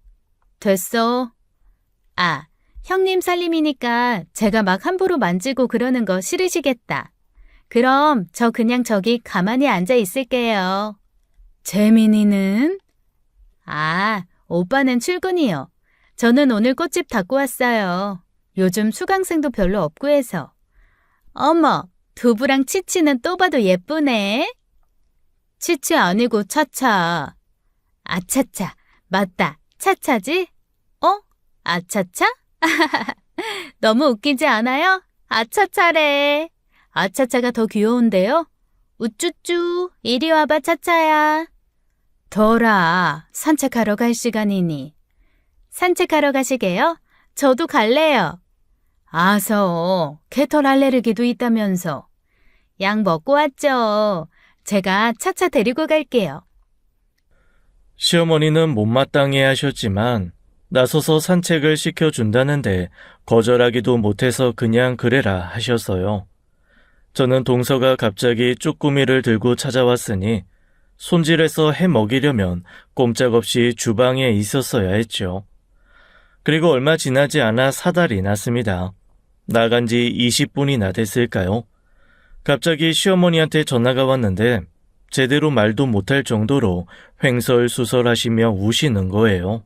됐어. 아, 형님 살림이니까 제가 막 함부로 만지고 그러는 거 싫으시겠다. 그럼 저 그냥 저기 가만히 앉아 있을게요. 재민이는? 아, 오빠는 출근이요. 저는 오늘 꽃집 닫고 왔어요. 요즘 수강생도 별로 없고 해서. 어머, 두부랑 치치는 또 봐도 예쁘네. 치치 아니고 차차. 아차차, 맞다. 차차지? 어? 아차차? 너무 웃기지 않아요? 아차차래. 아차차가 더 귀여운데요? 우쭈쭈, 이리 와봐 차차야. 더라, 산책하러 갈 시간이니. 산책하러 가시게요? 저도 갈래요. 아서, 개털 알레르기도 있다면서. 약 먹고 왔죠. 제가 차차 데리고 갈게요. 시어머니는 못마땅해 하셨지만 나서서 산책을 시켜준다는데 거절하기도 못해서 그냥 그래라 하셨어요. 저는 동서가 갑자기 쭈꾸미를 들고 찾아왔으니 손질해서 해 먹이려면 꼼짝없이 주방에 있었어야 했죠. 그리고 얼마 지나지 않아 사달이 났습니다. 나간 지 20분이나 됐을까요? 갑자기 시어머니한테 전화가 왔는데 제대로 말도 못할 정도로 횡설수설하시며 우시는 거예요.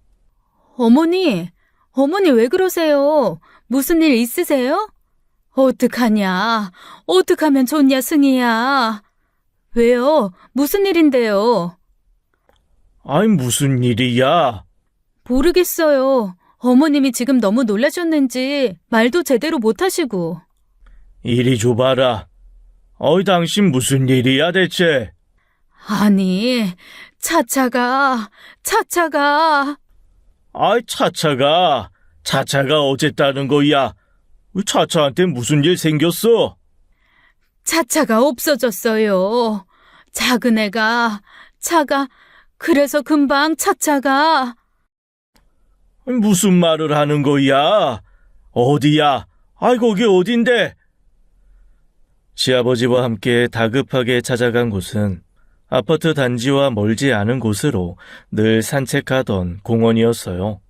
어머니, 어머니 왜 그러세요? 무슨 일 있으세요? 어떡하냐? 어떡하면 좋냐, 승희야? 왜요? 무슨 일인데요? 아이, 무슨 일이야? 모르겠어요. 어머님이 지금 너무 놀라셨는지 말도 제대로 못하시고. 이리 줘봐라. 어이, 당신 무슨 일이야 대체? 아니, 차차가. 아이, 차차가 어쨌다는 거야? 차차한테 무슨 일 생겼어? 차차가 없어졌어요. 작은 애가, 그래서 금방 차차가. 무슨 말을 하는 거야? 어디야? 아이, 거기 어딘데? 시아버지와 함께 다급하게 찾아간 곳은 아파트 단지와 멀지 않은 곳으로 늘 산책하던 공원이었어요.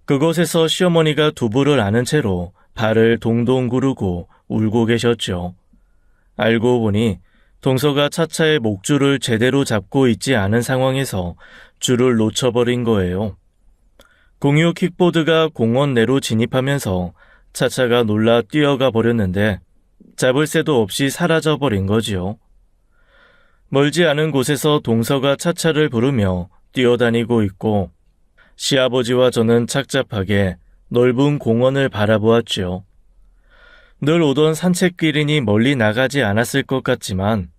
그곳에서 시어머니가 두부를 아는 채로 발을 동동 구르고 울고 계셨죠. 알고 보니 동서가 차차의 목줄을 제대로 잡고 있지 않은 상황에서 줄을 놓쳐버린 거예요. 공유 킥보드가 공원 내로 진입하면서 차차가 놀라 뛰어가 버렸는데 잡을 새도 없이 사라져버린 거지요. 멀지 않은 곳에서 동서가 차차를 부르며 뛰어다니고 있고 시아버지와 저는 착잡하게 넓은 공원을 바라보았죠. 늘 오던 산책길이니 멀리 나가지 않았을 것 같지만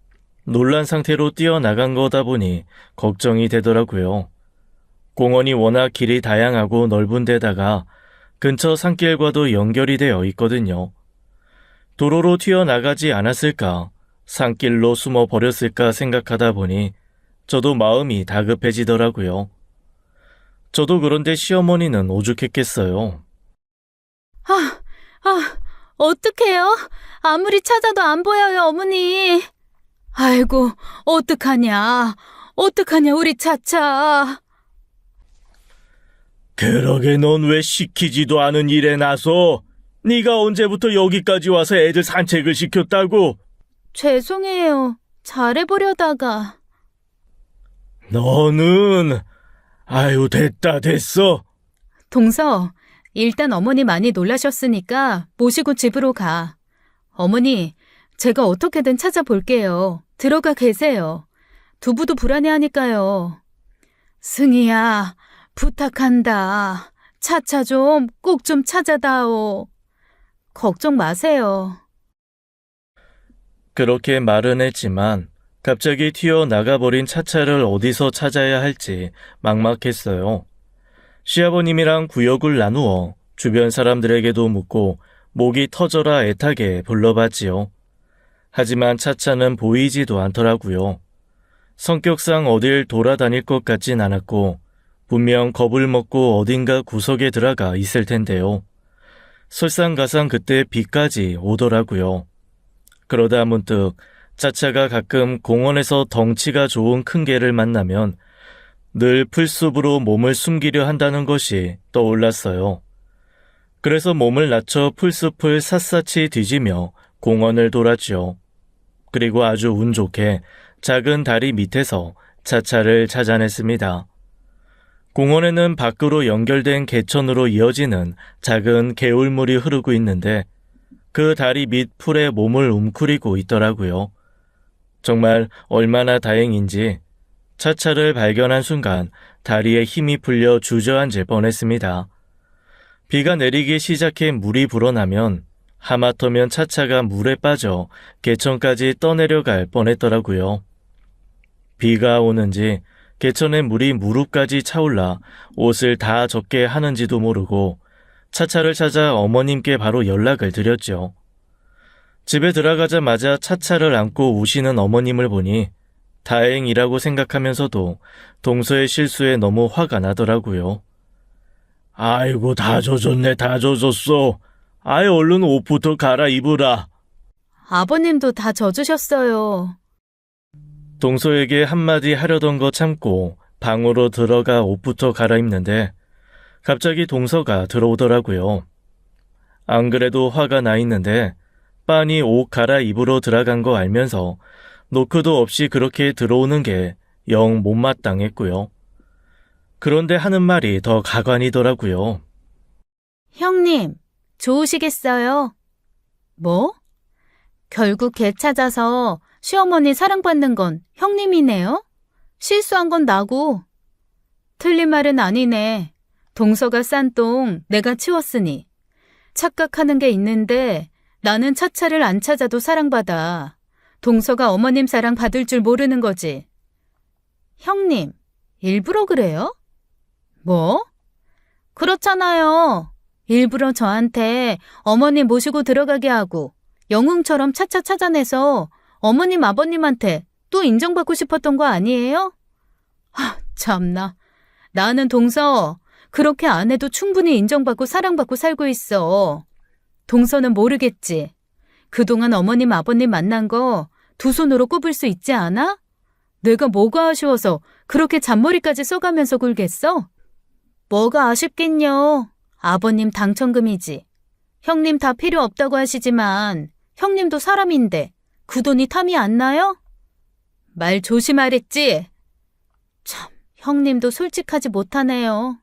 놀란 상태로 뛰어나간 거다 보니 걱정이 되더라고요. 공원이 워낙 길이 다양하고 넓은 데다가 근처 산길과도 연결이 되어 있거든요. 도로로 튀어나가지 않았을까, 산길로 숨어 버렸을까 생각하다 보니 저도 마음이 다급해지더라고요. 저도 그런데 시어머니는 오죽했겠어요. 어떡해요? 아무리 찾아도 안 보여요, 어머니. 아이고, 어떡하냐, 우리 차차. 그러게 넌 왜 시키지도 않은 일에 나서? 네가 언제부터 여기까지 와서 애들 산책을 시켰다고? 죄송해요. 잘해보려다가. 너는... 아유, 됐어. 동서, 일단 어머니 많이 놀라셨으니까 모시고 집으로 가. 어머니, 제가 어떻게든 찾아볼게요. 들어가 계세요. 두부도 불안해하니까요. 승희야, 부탁한다. 차차 좀 꼭 좀 찾아다오. 걱정 마세요. 그렇게 말은 했지만 갑자기 튀어나가버린 차차를 어디서 찾아야 할지 막막했어요. 시아버님이랑 구역을 나누어 주변 사람들에게도 묻고 목이 터져라 애타게 불러봤지요. 하지만 차차는 보이지도 않더라고요. 성격상 어딜 돌아다닐 것 같진 않았고 분명 겁을 먹고 어딘가 구석에 들어가 있을 텐데요. 설상가상 그때 비까지 오더라고요. 그러다 문득 차차가 가끔 공원에서 덩치가 좋은 큰 개를 만나면 늘 풀숲으로 몸을 숨기려 한다는 것이 떠올랐어요. 그래서 몸을 낮춰 풀숲을 샅샅이 뒤지며 공원을 돌았죠. 그리고 아주 운 좋게 작은 다리 밑에서 차차를 찾아냈습니다. 공원에는 밖으로 연결된 개천으로 이어지는 작은 개울물이 흐르고 있는데 그 다리 밑 풀에 몸을 웅크리고 있더라고요. 정말 얼마나 다행인지 차차를 발견한 순간 다리에 힘이 풀려 주저앉을 뻔했습니다. 비가 내리기 시작해 물이 불어나면 하마터면 차차가 물에 빠져 개천까지 떠내려갈 뻔했더라고요. 비가 오는지 개천의 물이 무릎까지 차올라 옷을 다 젖게 하는지도 모르고 차차를 찾아 어머님께 바로 연락을 드렸죠. 집에 들어가자마자 차차를 안고 우시는 어머님을 보니 다행이라고 생각하면서도 동서의 실수에 너무 화가 나더라고요. 아이고, 다 젖었네, 다 젖었어. 아이, 얼른 옷부터 갈아입으라. 아버님도 다 져주셨어요. 동서에게 한마디 하려던 거 참고 방으로 들어가 옷부터 갈아입는데 갑자기 동서가 들어오더라고요. 안 그래도 화가 나 있는데 빤히 옷 갈아입으러 들어간 거 알면서 노크도 없이 그렇게 들어오는 게 영 못마땅했고요. 그런데 하는 말이 더 가관이더라고요. 형님, 좋으시겠어요? 뭐? 결국 개 찾아서 시어머니 사랑받는 건 형님이네요? 실수한 건 나고. 틀린 말은 아니네. 동서가 싼 똥 내가 치웠으니. 착각하는 게 있는데 나는 차차를 안 찾아도 사랑받아. 동서가 어머님 사랑 받을 줄 모르는 거지. 형님, 일부러 그래요? 뭐? 그렇잖아요. 일부러 저한테 어머님 모시고 들어가게 하고 영웅처럼 차차 찾아내서 어머님 아버님한테 또 인정받고 싶었던 거 아니에요? 참나. 나는 동서 그렇게 안 해도 충분히 인정받고 사랑받고 살고 있어. 동서는 모르겠지. 그동안 어머님 아버님 만난 거 두 손으로 꼽을 수 있지 않아? 내가 뭐가 아쉬워서 그렇게 잔머리까지 써가면서 굴겠어? 뭐가 아쉽겠냐. 아버님 당첨금이지. 형님 다 필요 없다고 하시지만 형님도 사람인데 그 돈이 탐이 안 나요? 말 조심하랬지? 참, 형님도 솔직하지 못하네요.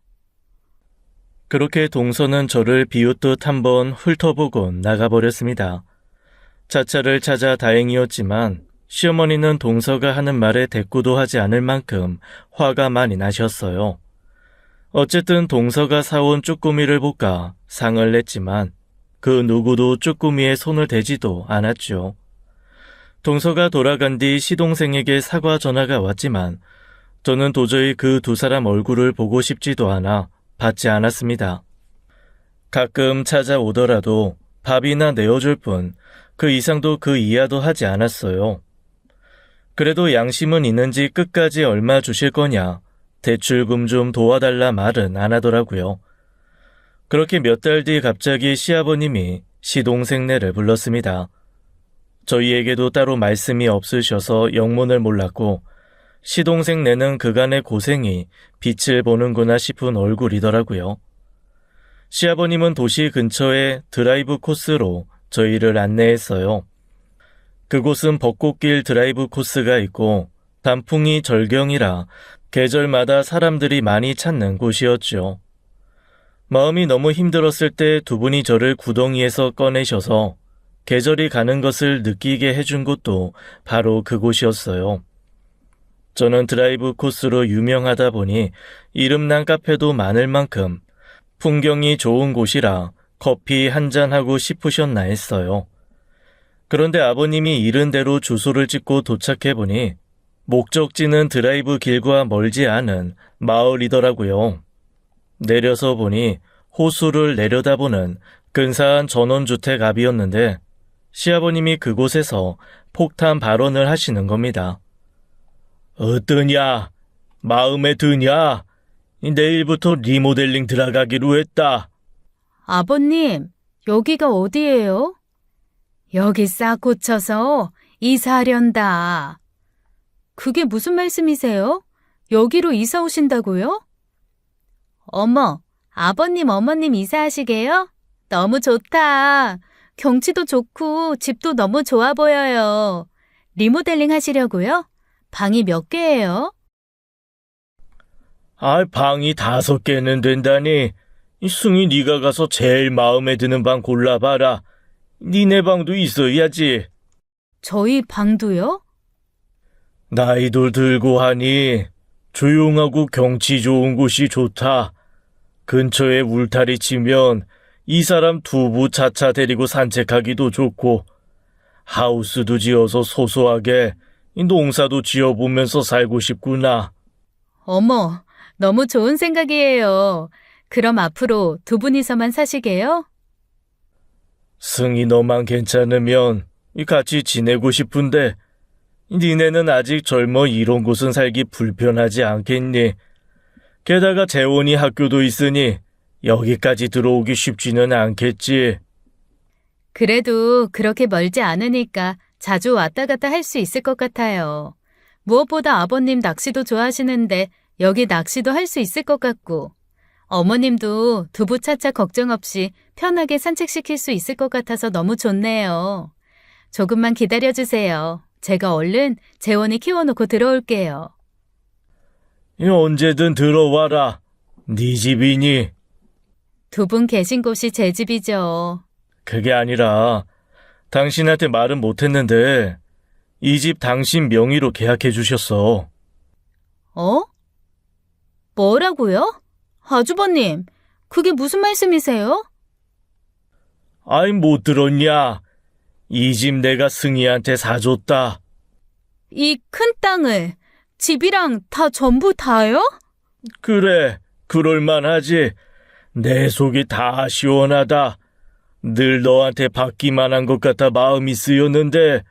그렇게 동서는 저를 비웃듯 한번 훑어보고 나가버렸습니다. 차차를 찾아 다행이었지만 시어머니는 동서가 하는 말에 대꾸도 하지 않을 만큼 화가 많이 나셨어요. 어쨌든 동서가 사온 쭈꾸미를 볶아 상을 냈지만 그 누구도 쭈꾸미에 손을 대지도 않았죠. 동서가 돌아간 뒤 시동생에게 사과 전화가 왔지만 저는 도저히 그 두 사람 얼굴을 보고 싶지도 않아 받지 않았습니다. 가끔 찾아오더라도 밥이나 내어줄 뿐 그 이상도 그 이하도 하지 않았어요. 그래도 양심은 있는지 끝까지 얼마 주실 거냐, 대출금 좀 도와달라 말은 안 하더라고요. 그렇게 몇 달 뒤 갑자기 시아버님이 시동생네를 불렀습니다. 저희에게도 따로 말씀이 없으셔서 영문을 몰랐고 시동생네는 그간의 고생이 빛을 보는구나 싶은 얼굴이더라고요. 시아버님은 도시 근처의 드라이브 코스로 저희를 안내했어요. 그곳은 벚꽃길 드라이브 코스가 있고 단풍이 절경이라 계절마다 사람들이 많이 찾는 곳이었죠. 마음이 너무 힘들었을 때 두 분이 저를 구덩이에서 꺼내셔서 계절이 가는 것을 느끼게 해준 곳도 바로 그곳이었어요. 저는 드라이브 코스로 유명하다 보니 이름난 카페도 많을 만큼 풍경이 좋은 곳이라 커피 한잔하고 싶으셨나 했어요. 그런데 아버님이 이른 대로 주소를 찍고 도착해보니 목적지는 드라이브 길과 멀지 않은 마을이더라고요. 내려서 보니 호수를 내려다보는 근사한 전원주택 앞이었는데 시아버님이 그곳에서 폭탄 발언을 하시는 겁니다. 어떠냐? 마음에 드냐? 내일부터 리모델링 들어가기로 했다. 아버님, 여기가 어디예요? 여기 싹 고쳐서 이사하련다. 그게 무슨 말씀이세요? 여기로 이사 오신다고요? 어머, 아버님, 어머님 이사하시게요? 너무 좋다. 경치도 좋고 집도 너무 좋아 보여요. 리모델링 하시려고요? 방이 몇 개예요? 방이 5개는 된다니. 승희 네가 가서 제일 마음에 드는 방 골라봐라. 니네 방도 있어야지. 저희 방도요? 나이도 들고 하니 조용하고 경치 좋은 곳이 좋다. 근처에 울타리 치면 이 사람 두부 차차 데리고 산책하기도 좋고 하우스도 지어서 소소하게 농사도 지어보면서 살고 싶구나. 어머, 너무 좋은 생각이에요. 그럼 앞으로 두 분이서만 사시게요? 승희 너만 괜찮으면 같이 지내고 싶은데 니네는 아직 젊어 이런 곳은 살기 불편하지 않겠니? 게다가 재혼이 학교도 있으니 여기까지 들어오기 쉽지는 않겠지. 그래도 그렇게 멀지 않으니까 자주 왔다 갔다 할 수 있을 것 같아요. 무엇보다 아버님 낚시도 좋아하시는데 여기 낚시도 할 수 있을 것 같고, 어머님도 두부 차차 걱정 없이 편하게 산책시킬 수 있을 것 같아서 너무 좋네요. 조금만 기다려주세요. 제가 얼른 재원이 키워놓고 들어올게요. 언제든 들어와라. 네 집이니. 두 분 계신 곳이 제 집이죠. 그게 아니라 당신한테 말은 못했는데 이 집 당신 명의로 계약해 주셨어. 어? 뭐라고요? 아주버님, 그게 무슨 말씀이세요? 아이, 못 들었냐? 이 집 내가 승희한테 사줬다. 이 큰 땅을, 집이랑 다 전부 다요? 그래, 그럴만하지. 내 속이 다 시원하다. 늘 너한테 받기만 한 것 같아 마음이 쓰였는데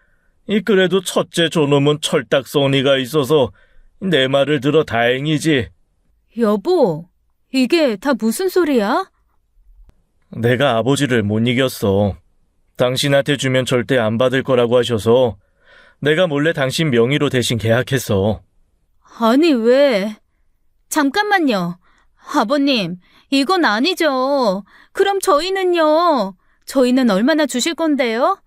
그래도 첫째 저놈은 철딱서니가 있어서 내 말을 들어 다행이지. 여보, 이게 다 무슨 소리야? 내가 아버지를 못 이겼어. 당신한테 주면 절대 안 받을 거라고 하셔서 내가 몰래 당신 명의로 대신 계약했어. 아니, 왜? 잠깐만요. 아버님, 이건 아니죠. 그럼 저희는요? 저희는 얼마나 주실 건데요?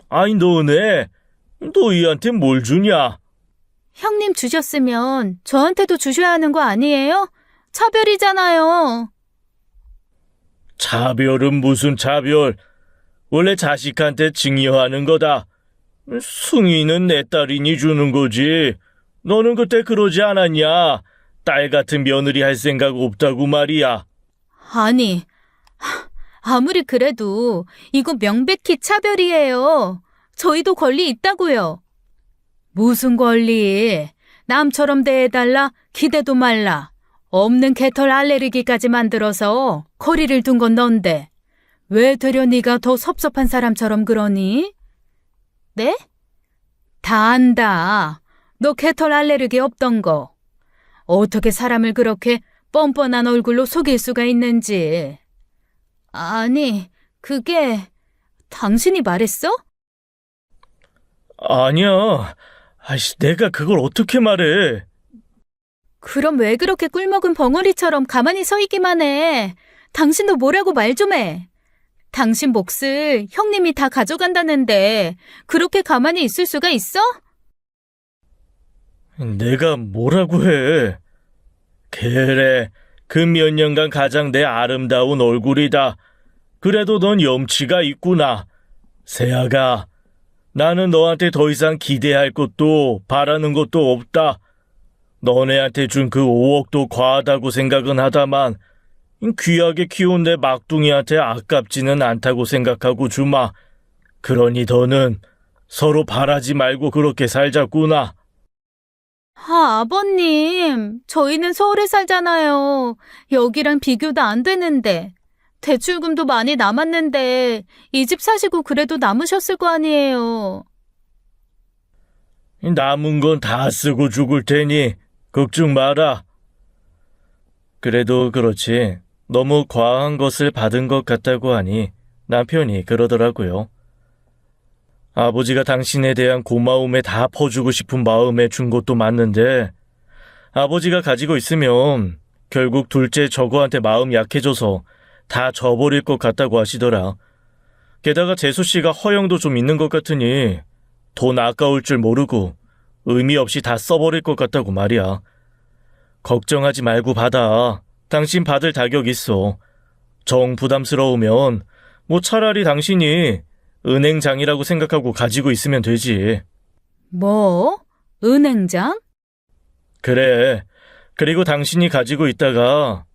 아이, 너네 너희한테 뭘 주냐? 형님 주셨으면 저한테도 주셔야 하는 거 아니에요? 차별이잖아요. 차별은 무슨 차별? 원래 자식한테 증여하는 거다. 승희는 내 딸이니 주는 거지. 너는 그때 그러지 않았냐? 딸 같은 며느리 할 생각 없다고 말이야. 아니, 아무리 그래도 이거 명백히 차별이에요. 저희도 권리 있다고요. 무슨 권리? 남처럼 대해달라? 기대도 말라. 없는 개털 알레르기까지 만들어서 거리를 둔 건 넌데 왜 되려 네가 더 섭섭한 사람처럼 그러니? 네? 다 안다. 너 개털 알레르기 없던 거. 어떻게 사람을 그렇게 뻔뻔한 얼굴로 속일 수가 있는지. 아니, 그게 당신이 말했어? 아니야. 아이씨, 내가 그걸 어떻게 말해? 그럼 왜 그렇게 꿀먹은 벙어리처럼 가만히 서 있기만 해? 당신도 뭐라고 말 좀 해. 당신 몫을 형님이 다 가져간다는데 그렇게 가만히 있을 수가 있어? 내가 뭐라고 해? 그래, 그 몇 년간 가장 내 아름다운 얼굴이다. 그래도 넌 염치가 있구나. 세아가, 나는 너한테 더 이상 기대할 것도 바라는 것도 없다. 너네한테 준 그 5억도 과하다고 생각은 하다만 귀하게 키운 내 막둥이한테 아깝지는 않다고 생각하고 주마. 그러니 더는 서로 바라지 말고 그렇게 살자꾸나. 아버님, 저희는 서울에 살잖아요. 여기랑 비교도 안 되는데. 대출금도 많이 남았는데 이 집 사시고 그래도 남으셨을 거 아니에요. 남은 건 다 쓰고 죽을 테니 걱정 마라. 그래도 그렇지, 너무 과한 것을 받은 것 같다고 하니 남편이 그러더라고요. 아버지가 당신에 대한 고마움에 다 퍼주고 싶은 마음에 준 것도 맞는데 아버지가 가지고 있으면 결국 둘째 저거한테 마음 약해져서 다 줘버릴 것 같다고 하시더라. 게다가 재수씨가 허영도 좀 있는 것 같으니 돈 아까울 줄 모르고 의미 없이 다 써버릴 것 같다고 말이야. 걱정하지 말고 받아. 당신 받을 자격 있어. 정 부담스러우면 차라리 당신이 은행장이라고 생각하고 가지고 있으면 되지. 뭐? 은행장? 그래. 그리고 당신이 가지고 있다가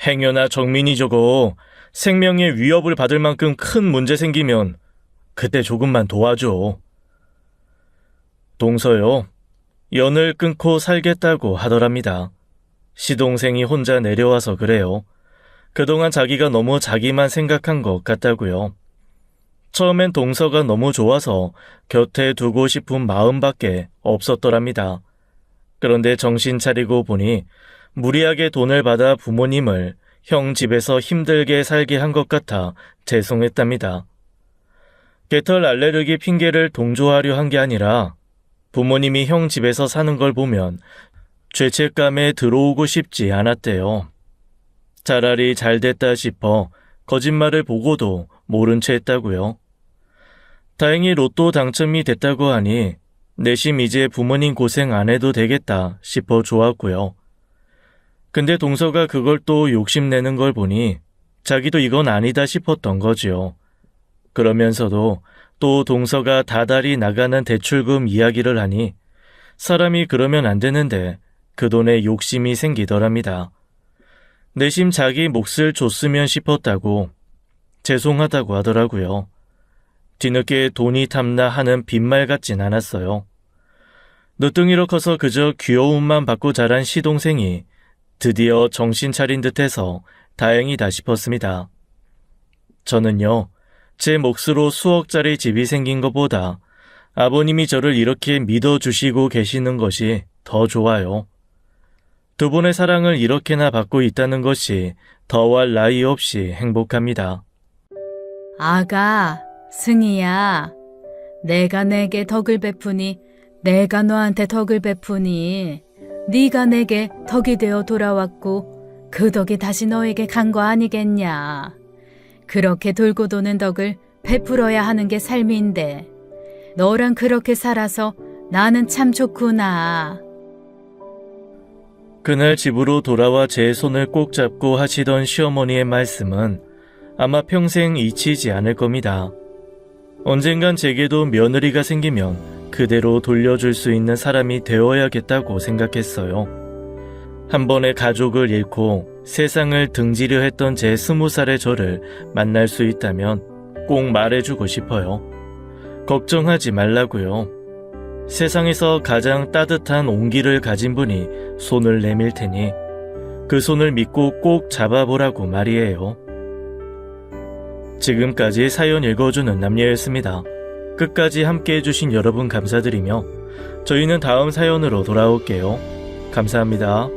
행여나 정민이 저거 생명에 위협을 받을 만큼 큰 문제 생기면 그때 조금만 도와줘. 동서요, 연을 끊고 살겠다고 하더랍니다. 시동생이 혼자 내려와서 그래요. 그동안 자기가 너무 자기만 생각한 것 같다고요. 처음엔 동서가 너무 좋아서 곁에 두고 싶은 마음밖에 없었더랍니다. 그런데 정신 차리고 보니 무리하게 돈을 받아 부모님을 형 집에서 힘들게 살게 한 것 같아 죄송했답니다. 개털 알레르기 핑계를 동조하려 한 게 아니라 부모님이 형 집에서 사는 걸 보면 죄책감에 들어오고 싶지 않았대요. 차라리 잘 됐다 싶어 거짓말을 보고도 모른 채 했다고요. 다행히 로또 당첨이 됐다고 하니 내심 이제 부모님 고생 안 해도 되겠다 싶어 좋았고요. 근데 동서가 그걸 또 욕심내는 걸 보니 자기도 이건 아니다 싶었던 거지요. 그러면서도 또 동서가 다달이 나가는 대출금 이야기를 하니 사람이 그러면 안 되는데 그 돈에 욕심이 생기더랍니다. 내심 자기 몫을 줬으면 싶었다고 죄송하다고 하더라고요. 뒤늦게 돈이 탐나 하는 빈말 같진 않았어요. 늦둥이로 커서 그저 귀여움만 받고 자란 시동생이 드디어 정신 차린 듯해서 다행이다 싶었습니다. 저는요, 제 몫으로 수억짜리 집이 생긴 것보다 아버님이 저를 이렇게 믿어주시고 계시는 것이 더 좋아요. 두 분의 사랑을 이렇게나 받고 있다는 것이 더할 나위 없이 행복합니다. 아가, 승희야, 내가 내게 덕을 베푸니 내가 너한테 덕을 베푸니 네가 내게 덕이 되어 돌아왔고 그 덕이 다시 너에게 간 거 아니겠냐. 그렇게 돌고 도는 덕을 베풀어야 하는 게 삶인데 너랑 그렇게 살아서 나는 참 좋구나. 그날 집으로 돌아와 제 손을 꼭 잡고 하시던 시어머니의 말씀은 아마 평생 잊히지 않을 겁니다. 언젠간 제게도 며느리가 생기면 그대로 돌려줄 수 있는 사람이 되어야겠다고 생각했어요. 한 번의 가족을 잃고 세상을 등지려 했던 제 20살의 저를 만날 수 있다면 꼭 말해주고 싶어요. 걱정하지 말라고요. 세상에서 가장 따뜻한 온기를 가진 분이 손을 내밀 테니 그 손을 믿고 꼭 잡아보라고 말이에요. 지금까지 사연 읽어주는 남녀였습니다. 끝까지 함께 해주신 여러분 감사드리며 저희는 다음 사연으로 돌아올게요. 감사합니다.